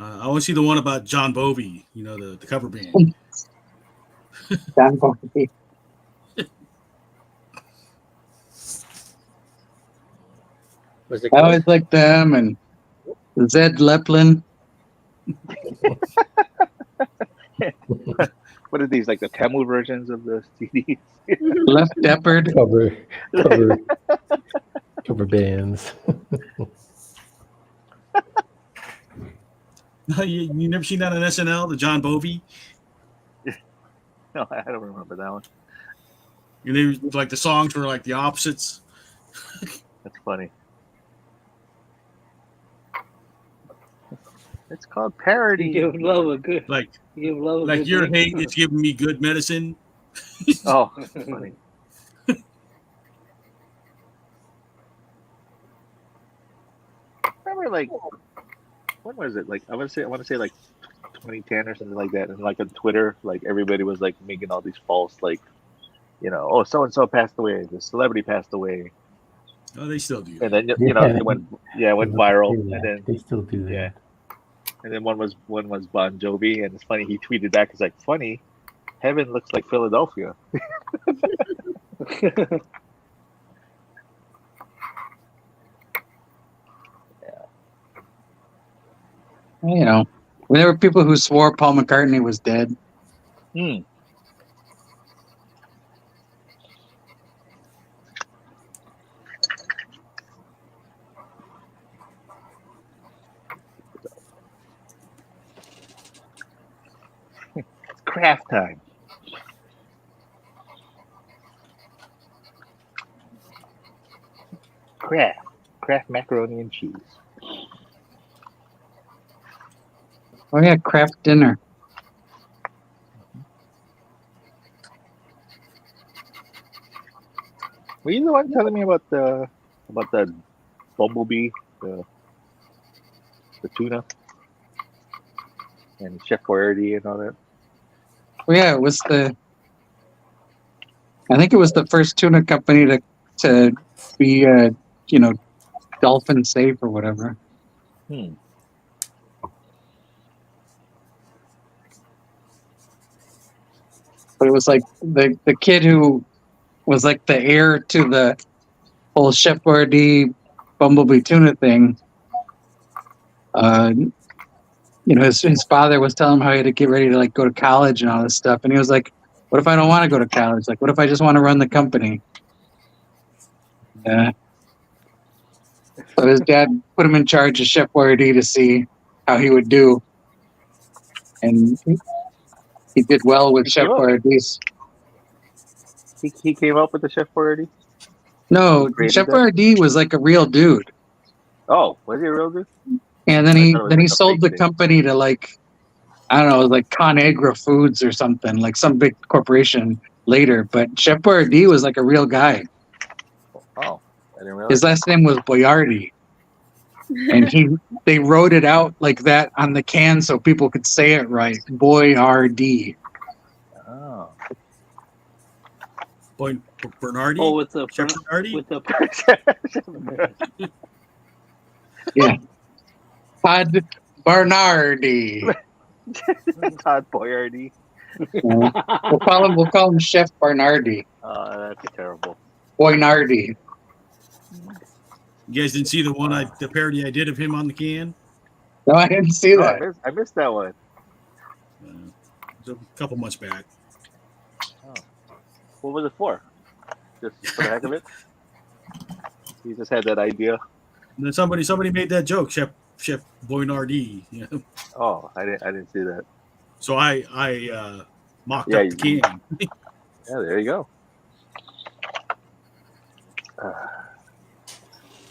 S1: I want to see the one about John Bovey, the cover band.
S4: John Bovey. I always like them and Zed Leplin.
S3: What are these, like the Tamil versions of the CDs?
S4: Left Deppard.
S7: Cover bands.
S1: No, you never seen that on SNL, the John Bovey?
S3: No, I don't remember that one.
S1: And they like the songs were like the opposites.
S3: That's funny. It's called parody.
S5: You give love a good.
S1: Like
S5: your
S1: hate is giving me good medicine.
S3: Oh, that's funny. Remember, like, when was it? Like, I want to say like 2010 or something like that. And like on Twitter, like everybody was like making all these false, like, oh, so and so passed away. The celebrity passed away.
S1: Oh, they still do.
S3: And then it went viral.
S7: Yeah,
S3: and then
S7: they still do that.
S3: Yeah. And then one was Bon Jovi, and it's funny. He tweeted back, "It's like funny. Heaven looks like Philadelphia."
S4: There were people who swore Paul McCartney was dead.
S3: Craft time. Kraft macaroni and cheese.
S4: Oh yeah, Kraft dinner.
S3: Were you the one telling me about the bumblebee, the tuna, and Chef Boyardee and all that?
S4: Oh yeah, it was I think it was the first tuna company to be dolphin safe or whatever. But it was like the kid who was like the heir to the whole Chef Boyardee bumblebee tuna thing his father was telling him how he had to get ready to like go to college and all this stuff, and he was like, "What if I don't want to go to college? Like, what if I just want to run the company?" So his dad put him in charge of Chef Boyardee to see how he would do, and he did well with Chef Boyardee.
S3: He came up with the Chef Boyardee?
S4: No, Chef Boyardee was like a real dude.
S3: Oh, was he a real dude?
S4: And then he sold the company to like, I don't know, like ConAgra Foods or something, like some big corporation later. But Chef Boyardee was like a real guy.
S3: Oh, I didn't realize.
S4: His last name was Boyardee. And they wrote it out like that on the can so people could say it right. Boyardee.
S3: Oh.
S1: Bernardi?
S5: Oh, with the
S1: Bernardi?
S5: with the
S4: yeah. Todd Bernardi.
S3: Todd Boyardee.
S4: We'll call him Chef Bernardi.
S3: That's terrible.
S4: Boynardi.
S1: You guys didn't see the parody I did of him on the can?
S4: No, I didn't see that.
S3: I missed that one.
S1: It was a couple months back.
S3: Oh. What was it for? Just for the heck of it? He just had that idea.
S1: And then somebody made that joke, Chef Boynardi. You know?
S3: Oh, I didn't see that.
S1: So I mocked up the can.
S3: Yeah, there you go.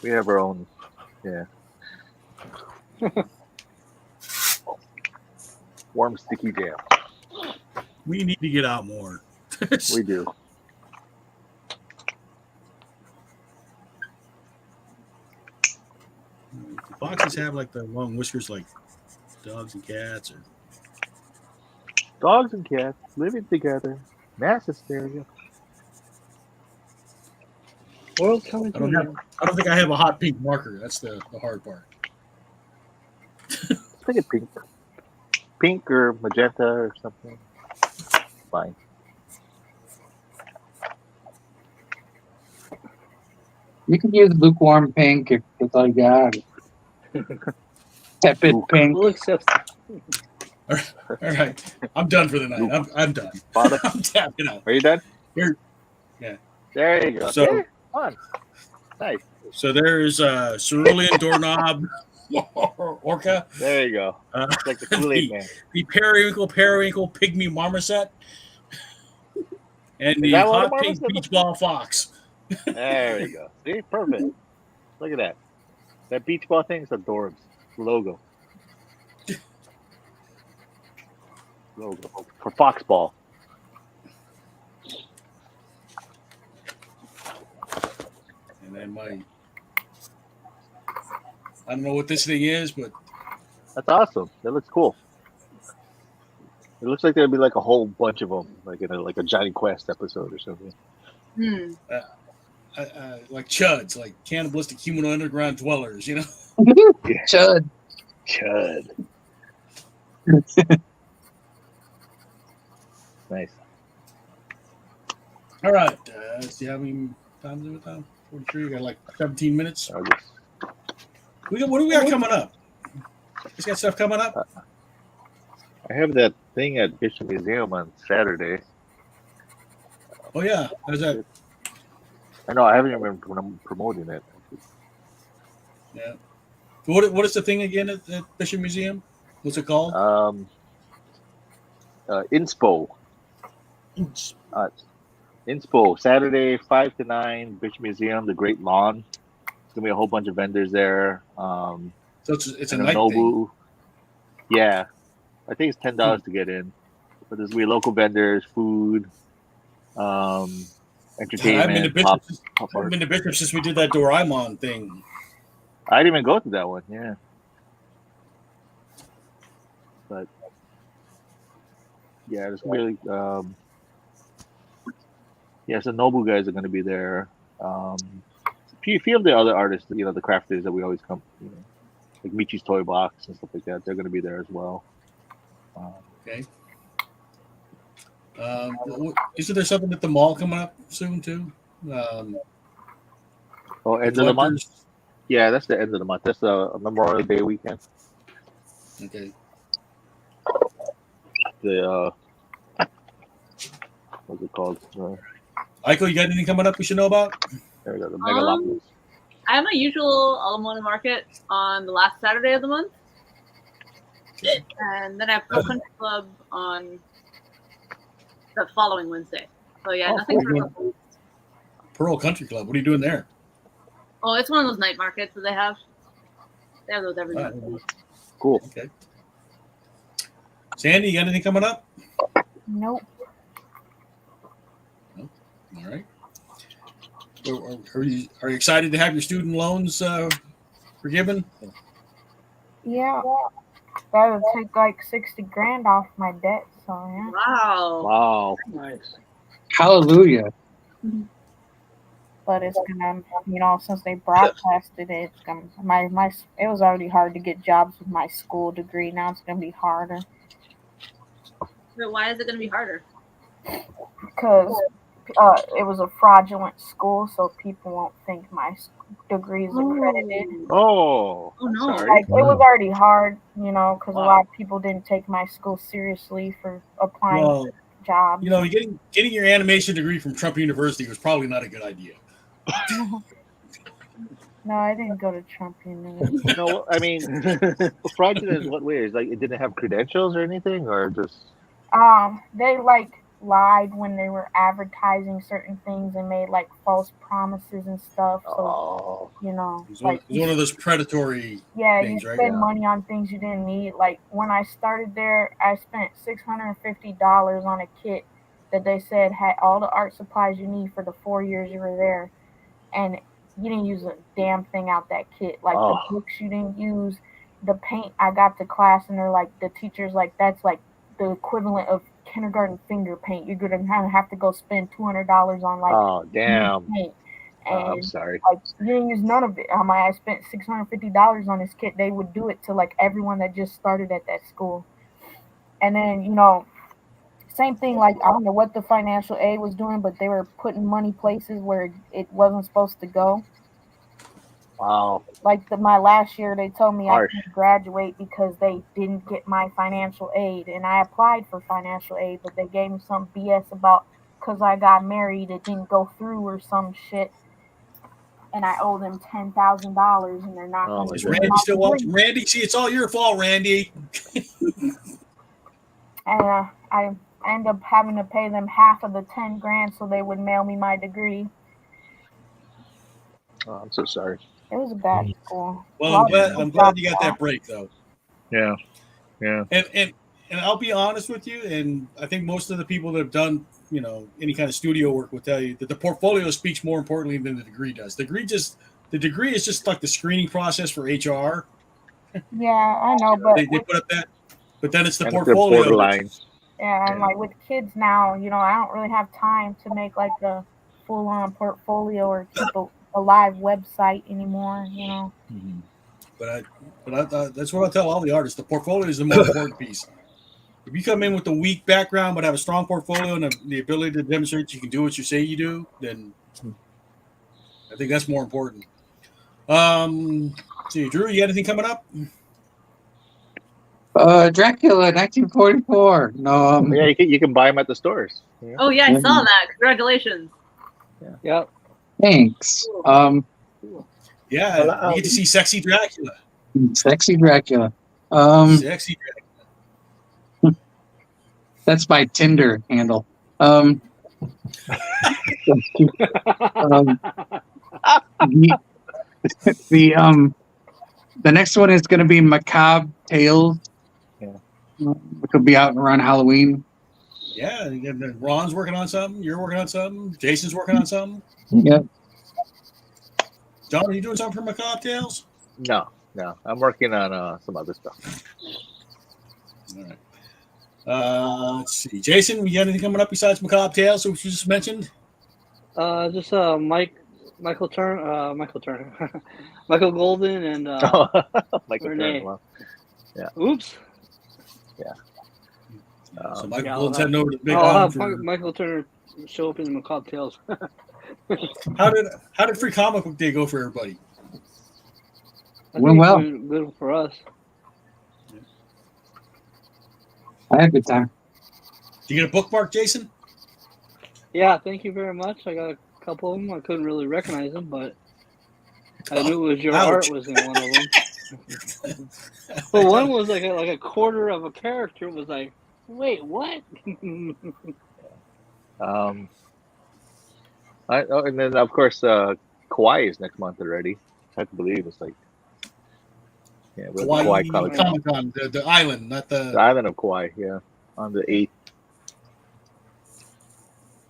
S3: We have our own, warm sticky jam.
S1: We need to get out more.
S3: We do.
S1: The foxes have like the long whiskers like dogs and cats, or
S3: dogs and cats living together. Mass hysteria.
S5: World coming
S1: I don't think I have a hot pink marker. That's the hard part.
S3: I think it's pink or magenta or something. Fine.
S4: You can use lukewarm pink if that's all you got. Tepid pink.
S5: We'll accept.
S1: All right, I'm done for the night. I'm done. I'm tapping out.
S3: Are you done?
S1: Yeah.
S3: There you go.
S1: So,
S3: okay. Fun. Nice.
S1: So there's cerulean doorknob, orca.
S3: There you go. It's like the Kool-Aid Man.
S1: The periwinkle pygmy marmoset, and the hot pink beach ball fox.
S3: There you go. See, perfect. Look at that. That beach ball thing is adorbs. Logo for Foxball.
S1: And then I don't know what this thing is, but
S3: that's awesome. That looks cool. It looks like there'd be like a whole bunch of them, like in a Johnny Quest episode or something.
S1: Like chuds, like cannibalistic human underground dwellers, you know.
S4: Chud.
S3: Nice.
S1: All right. Let's see how many times is it time? 43. We got like 17 minutes. What do we got coming up? You got stuff coming up?
S3: I have that thing at Bishop Museum on Saturday.
S1: Oh yeah, how's that?
S3: I know I haven't even been promoting it.
S1: Yeah. What is the thing again at Bishop Museum? What's it called?
S3: Inspo. Inspo, Saturday 5 to 9, Bishop Museum, the Great Lawn. There's gonna be a whole bunch of vendors there.
S1: So it's a night
S3: Nobu.
S1: thing.
S3: Yeah, I think it's $10 to get in, but there's gonna be local vendors, food, entertainment.
S1: I've been to Bishop since we did that Doraemon thing.
S3: I didn't even go to that one. Yeah, but yeah, there's really so Nobu guys are going to be there. A few of the other artists, the crafters that we always come, like Michi's Toy Box and stuff like that, they're going to be there as well.
S1: Okay. Isn't there something at the mall coming up soon too?
S3: End of the month. Yeah, that's the end of the month. That's the Memorial Day weekend.
S1: Okay.
S3: The what's it called?
S1: Aiko, you got anything coming up we should know about?
S3: There we go. The Megalopolis.
S8: I have my usual Alamona Market on the last Saturday of the month.
S1: Okay.
S8: And then I have Pro Country Club on the following Wednesday. So yeah, nothing for a couple weeks.
S1: Pearl Country Club. What are you doing there?
S8: Oh, it's one of those night markets that they have. They have those every month.
S3: Cool.
S1: Okay. Sandy, you got anything coming up?
S6: Nope.
S1: All right. Are you excited to have your student loans forgiven?
S6: Yeah. That would take like 60 grand off my debt, so yeah.
S8: Wow.
S3: Wow.
S5: Nice.
S4: Hallelujah.
S6: But it's gonna, since they broadcasted it, it's gonna it was already hard to get jobs with my school degree. Now it's gonna be harder.
S8: But why is it going to be harder?
S6: Because it was a fraudulent school, so people won't think my degree is accredited.
S3: Oh
S8: no.
S3: Sorry.
S6: Like, it was already hard, because a lot of people didn't take my school seriously for applying for jobs.
S1: Getting your animation degree from Trump University was probably not a good idea.
S6: No, I didn't go to Trump University.
S3: No, I mean, fraudulent in what way? Is like it didn't have credentials or anything, or just?
S6: They lied when they were advertising certain things and made false promises and stuff. So
S1: It's one of those predatory things,
S6: you
S1: right?
S6: spend money on things you didn't need. Like when I started there, I spent $650 on a kit that they said had all the art supplies you need for the 4 years you were there, and you didn't use a damn thing out that kit. Like the books you didn't use, the paint I got to class, and they're like, the teachers that's like the equivalent of kindergarten finger paint. You're gonna have to go spend $200 on paint. And
S3: I'm sorry.
S6: You didn't use none of it. I spent $650 on this kit. They would do it to everyone that just started at that school. And then same thing. I don't know what the financial aid was doing, but they were putting money places where it wasn't supposed to go.
S3: Wow.
S6: My last year, they told me
S3: Harsh.
S6: I couldn't graduate because they didn't get my financial aid, and I applied for financial aid, but they gave me some BS about because I got married, it didn't go through or some shit, and I owe them $10,000, and they're not going to.
S1: Is Randy still watching? Randy, see, it's all your fault, Randy.
S6: And I end up having to pay them half of the 10 grand so they would mail me my degree.
S3: Oh, I'm so sorry.
S6: It was a bad school.
S1: Well, I'm glad you got that break, though.
S3: Yeah.
S1: And I'll be honest with you, and I think most of the people that have done, any kind of studio work will tell you that the portfolio speaks more importantly than the degree does. The degree is just like the screening process for HR.
S6: Yeah, I know, but
S1: they put up that, but then it's the
S3: And
S1: portfolio.
S3: borderline.
S6: Yeah, and with kids now, I don't really have time to make a full-on portfolio or keep a live website anymore.
S1: Mm-hmm. But that's what I tell all the artists. The portfolio is the most important piece. If you come in with a weak background but have a strong portfolio and the ability to demonstrate you can do what you say you do, then I think that's more important. See, Drew, you got anything coming up?
S4: Dracula, 1944. No.
S3: Yeah, you can buy them at the stores. Yeah.
S8: Oh yeah, I saw that. Congratulations.
S5: Yeah.
S4: Thanks.
S1: Yeah, you get to see sexy Dracula.
S4: Sexy Dracula.
S1: Sexy Dracula.
S4: That's my Tinder handle. The next one is going to be Macabre Tales.
S3: Yeah.
S4: Which will be out around Halloween.
S1: Yeah, Ron's working on something. You're working on something. Jason's working on something.
S4: Yeah.
S1: John, are you doing something for Macabre Tales?
S3: No. I'm working on some other stuff.
S1: All right. Let's see. Jason, you got anything coming up besides Macabre Tales, which you just mentioned?
S5: Just Michael Turner, Michael Golden, and
S3: Michael
S5: Renee.
S3: Turner. Well, yeah.
S5: Oops.
S3: Yeah.
S1: So Michael Golden's heading over to the big
S5: I'll
S1: island
S5: have Michael Turner show up in the Macabre Tales.
S1: How did Free Comic Book Day go for everybody?
S5: I
S4: Went
S5: think
S4: well.
S5: it's been good for us.
S4: I had a good time.
S1: Did you get a bookmark, Jason?
S5: Yeah, thank you very much. I got a couple of them. I couldn't really recognize them, but I knew it was your art was in one of them. But one was like a quarter of a character. It was like, wait, what?
S3: and then of course Kauai is next month already. I have to believe it's like
S1: Kauai Comic-Con, the island, not the
S3: island of Kauai. Yeah, on the 8th.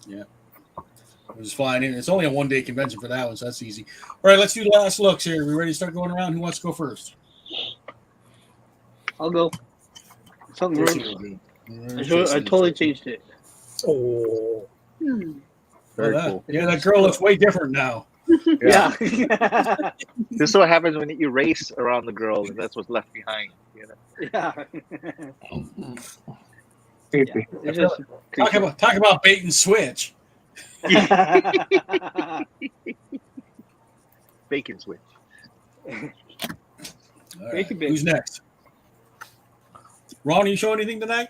S1: Yeah, it was fine. And it's only a 1-day convention for that one, so that's easy. All right, let's do the last looks here. We ready to start going around? Who wants to go first?
S5: I'll go. Something wrong. I totally changed it.
S2: Oh.
S3: Very cool.
S1: Yeah, that girl looks way different now.
S5: Yeah.
S3: This is what happens when you erase around the girl, and that's what's left behind. You know?
S5: Yeah.
S1: Talk about bait and switch.
S3: Bacon switch.
S1: Right. Who's next? Ron, you show anything tonight?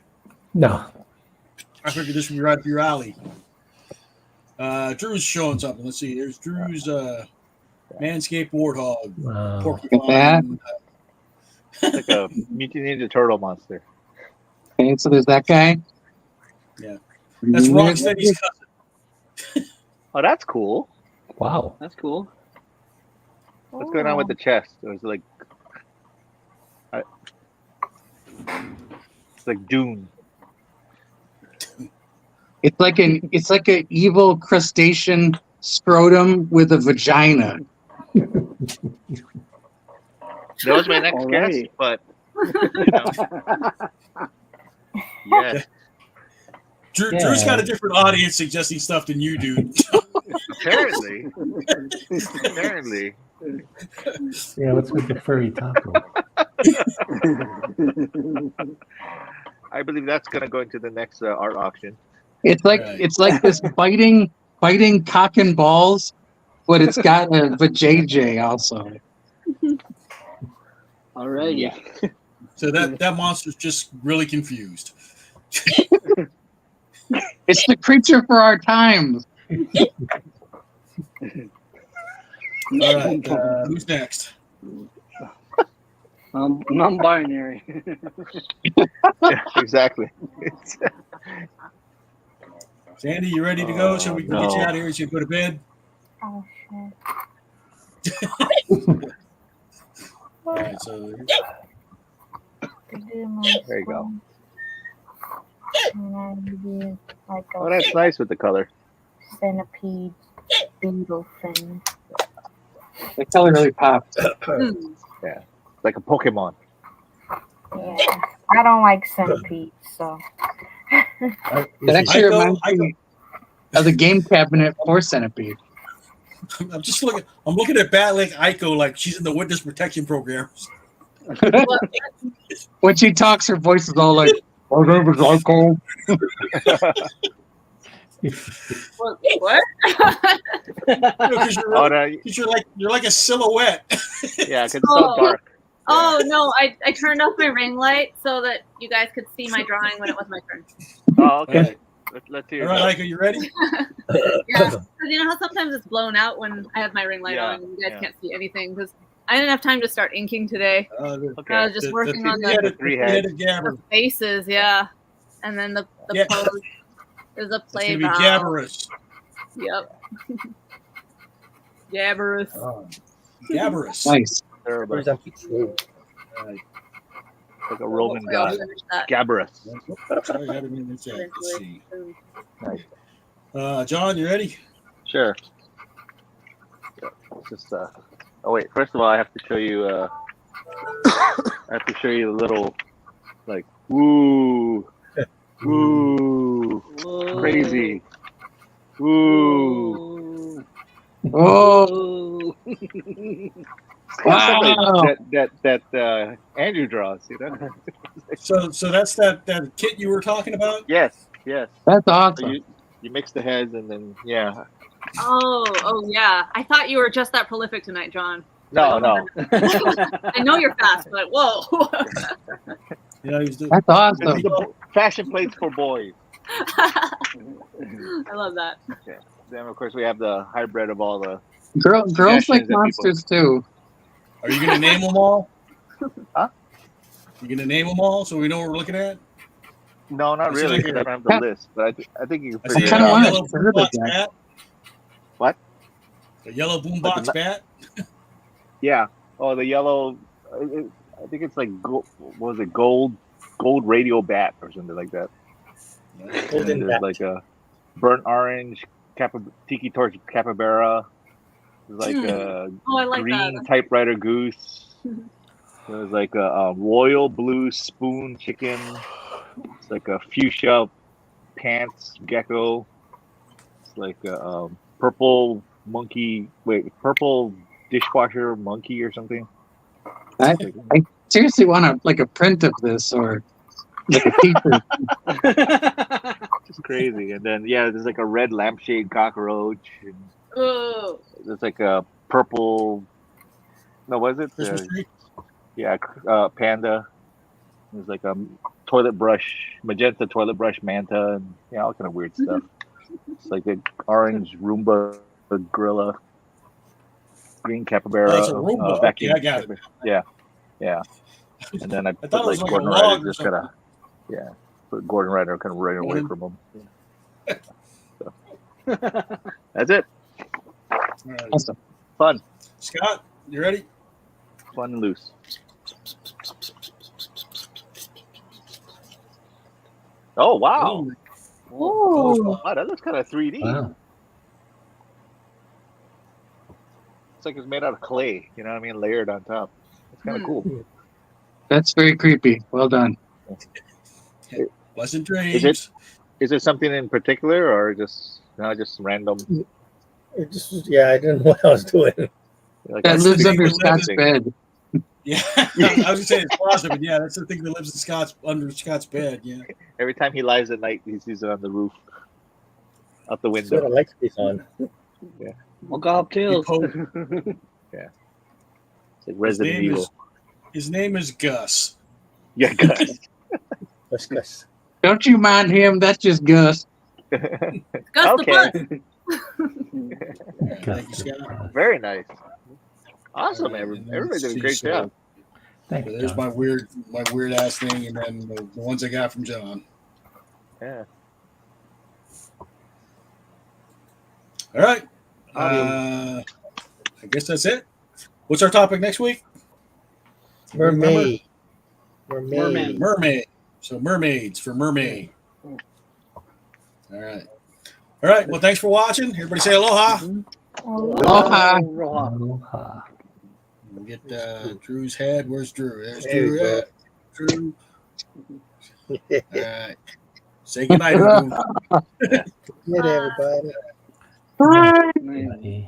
S7: No.
S1: I figured this would be right up your alley. Drew's showing something. Let's see. There's Drew's Manscaped Warthog.
S7: Wow.
S1: Porcupine.
S3: Like a Mutant Ninja Turtle monster.
S4: Okay, so there's that guy.
S1: Yeah. That's Rocksteady's cousin.
S3: Oh, that's cool.
S7: Wow.
S5: That's cool.
S3: What's going on with the chest? It was like it's like Dune.
S4: It's like an evil crustacean scrotum with a vagina.
S3: That was my next guess, but yes.
S1: Drew's got a different audience suggesting stuff than you do.
S3: Apparently.
S7: Yeah, what's with the furry taco?
S3: I believe that's going to go into the next art auction.
S4: It's like this biting cock and balls, but it's got a vajayjay also.
S5: Alrighty.
S3: Yeah.
S1: So that monster's just really confused.
S4: It's the creature for our times.
S1: All right, who's next?
S5: Non-binary.
S3: Yeah, exactly.
S1: Sandy, you ready to go? So we can get you out of here so you can go to bed?
S6: Oh, shit.
S1: All right, so
S3: there you go.
S6: And then you do like a
S3: Oh, that's nice with the color.
S6: centipede beetle thing.
S4: The color really popped.
S3: Yeah, like a Pokemon.
S6: Yeah, I don't like centipedes, so.
S4: That actually reminds me of the game cabinet for Centipede.
S1: I'm looking at Bat-Lake Aiko like she's in the witness protection program.
S4: When she talks, her voice is all like, "My name is Aiko."
S8: What?
S1: You're like a silhouette.
S3: Yeah, because it's so dark.
S8: Oh no! I turned off my ring light so that you guys could see my drawing when it was my turn.
S3: Oh, okay. Let's hear.
S1: All right, Aiko, you ready?
S8: Yeah, because you know how sometimes it's blown out when I have my ring light on and you guys can't see anything because I didn't have time to start inking today.
S3: Okay.
S8: I was just working on the faces, and then the pose. There's a play.
S1: It's gonna be Gabberous.
S8: Yep. Gabberous.
S1: Gabberous.
S4: Nice.
S2: Where's that?
S3: Like a Roman god. Gabberous.
S1: Let's see. Nice. John, you ready?
S3: Sure. Just oh wait. First of all, I have to show you. I have to show you a little, like, woo, crazy, woo.
S4: Oh. Wow.
S3: That Andrew draws, you know.
S1: So that's that kit you were talking about?
S3: Yes.
S4: That's awesome.
S3: So you mix the heads and then
S8: Oh yeah. I thought you were just that prolific tonight, John.
S3: No.
S8: I know you're fast, but whoa.
S1: Yeah, he's the
S4: That's awesome.
S3: The fashion plates for boys.
S8: I love that.
S3: Okay. Then of course we have the hybrid of all the.
S4: Girls like
S3: suggestions that
S4: monsters too.
S1: Are you gonna name them all?
S3: Huh?
S1: You gonna name them all so we know what we're looking at?
S3: No, not
S1: I see
S3: really.
S1: like
S3: 'Cause
S1: a-
S3: I don't have the list, but I think you
S1: I
S3: can
S1: see
S3: figure
S4: kinda
S3: it
S1: a
S3: out.
S4: wanna
S1: yellow
S4: heard of
S1: boombox
S4: that.
S1: bat.
S3: What?
S1: A yellow boombox
S3: Like the-
S1: bat.
S3: Yeah. Oh, the yellow. I think it's like what was it? Gold radio bat or something like that. And
S2: Golden
S3: then there's
S2: bat.
S3: like a burnt orange tiki torch capybara. There's like a
S8: Oh, I like
S3: green
S8: that.
S3: typewriter goose. There's like a royal blue spoon chicken. It's like a fuchsia pants gecko. It's like a purple purple dishwasher monkey or something.
S4: I seriously want like a print of this or like a T-shirt.
S3: Just crazy. And then there's like a red lampshade cockroach. And
S8: Ooh.
S3: there's like a purple. No, was it?
S1: Christmas tree.
S3: Panda. There's like a magenta toilet brush manta, and all kind of weird stuff. It's like an orange Roomba gorilla, green capybara,
S1: Oh, it's a Roomba.
S3: vacuum.
S1: Okay, I got it.
S3: Yeah. And then I put
S1: thought it was
S3: like
S1: like a
S3: Gordon
S1: log
S3: Ryder
S1: or
S3: just kind of, put Gordon Ryder kind of running away from him. So, that's it.
S1: All right.
S4: Awesome.
S3: Fun.
S1: Scott, you ready?
S3: Fun and loose. Oh, wow.
S6: Ooh.
S3: Wow, that looks kind of 3D.
S7: Wow.
S3: It's like it's made out of clay, you know what I mean? Layered on top. It's kind of cool.
S4: That's very creepy. Well done.
S1: Pleasant dreams.
S3: Is it something in particular or just random?
S2: It just I didn't know what I was doing.
S3: Like,
S4: That lives
S1: the
S4: under
S1: thing
S4: Scott's
S3: thing.
S4: bed.
S1: Yeah, I was gonna say it's closet, but that's the thing that lives under Scott's bed. Yeah.
S3: Every time he lies at night, he sees it on the roof, out the
S2: That's what I
S3: window.
S2: like to be on.
S5: Well, God kills.
S3: It's like Resident Evil.
S1: His name is Gus.
S3: Yeah, guys.
S2: Let's go.
S4: Don't you mind him? That's just Gus.
S8: Gus
S3: Okay.
S8: the
S1: Thank you, Scott.
S3: Very nice. Awesome,
S1: All right, and then
S3: everybody did a
S1: let's
S3: great
S1: see,
S3: job.
S7: Thanks,
S1: There's
S7: John.
S1: my weird ass thing, and then the ones I got from John.
S3: Yeah.
S1: All right. I guess that's it. What's our topic next week?
S2: Mermaid.
S1: Mermaid. So mermaids for mermaid. All right. All right. Well, thanks for watching. Everybody say aloha.
S4: Aloha.
S7: Aloha.
S1: We'll get Drew's head. Where's Drew? There's
S2: There you
S1: Drew.
S2: go.
S1: Drew. All right. Say goodnight, everyone.
S2: Good, everybody.
S4: Bye.
S7: Bye.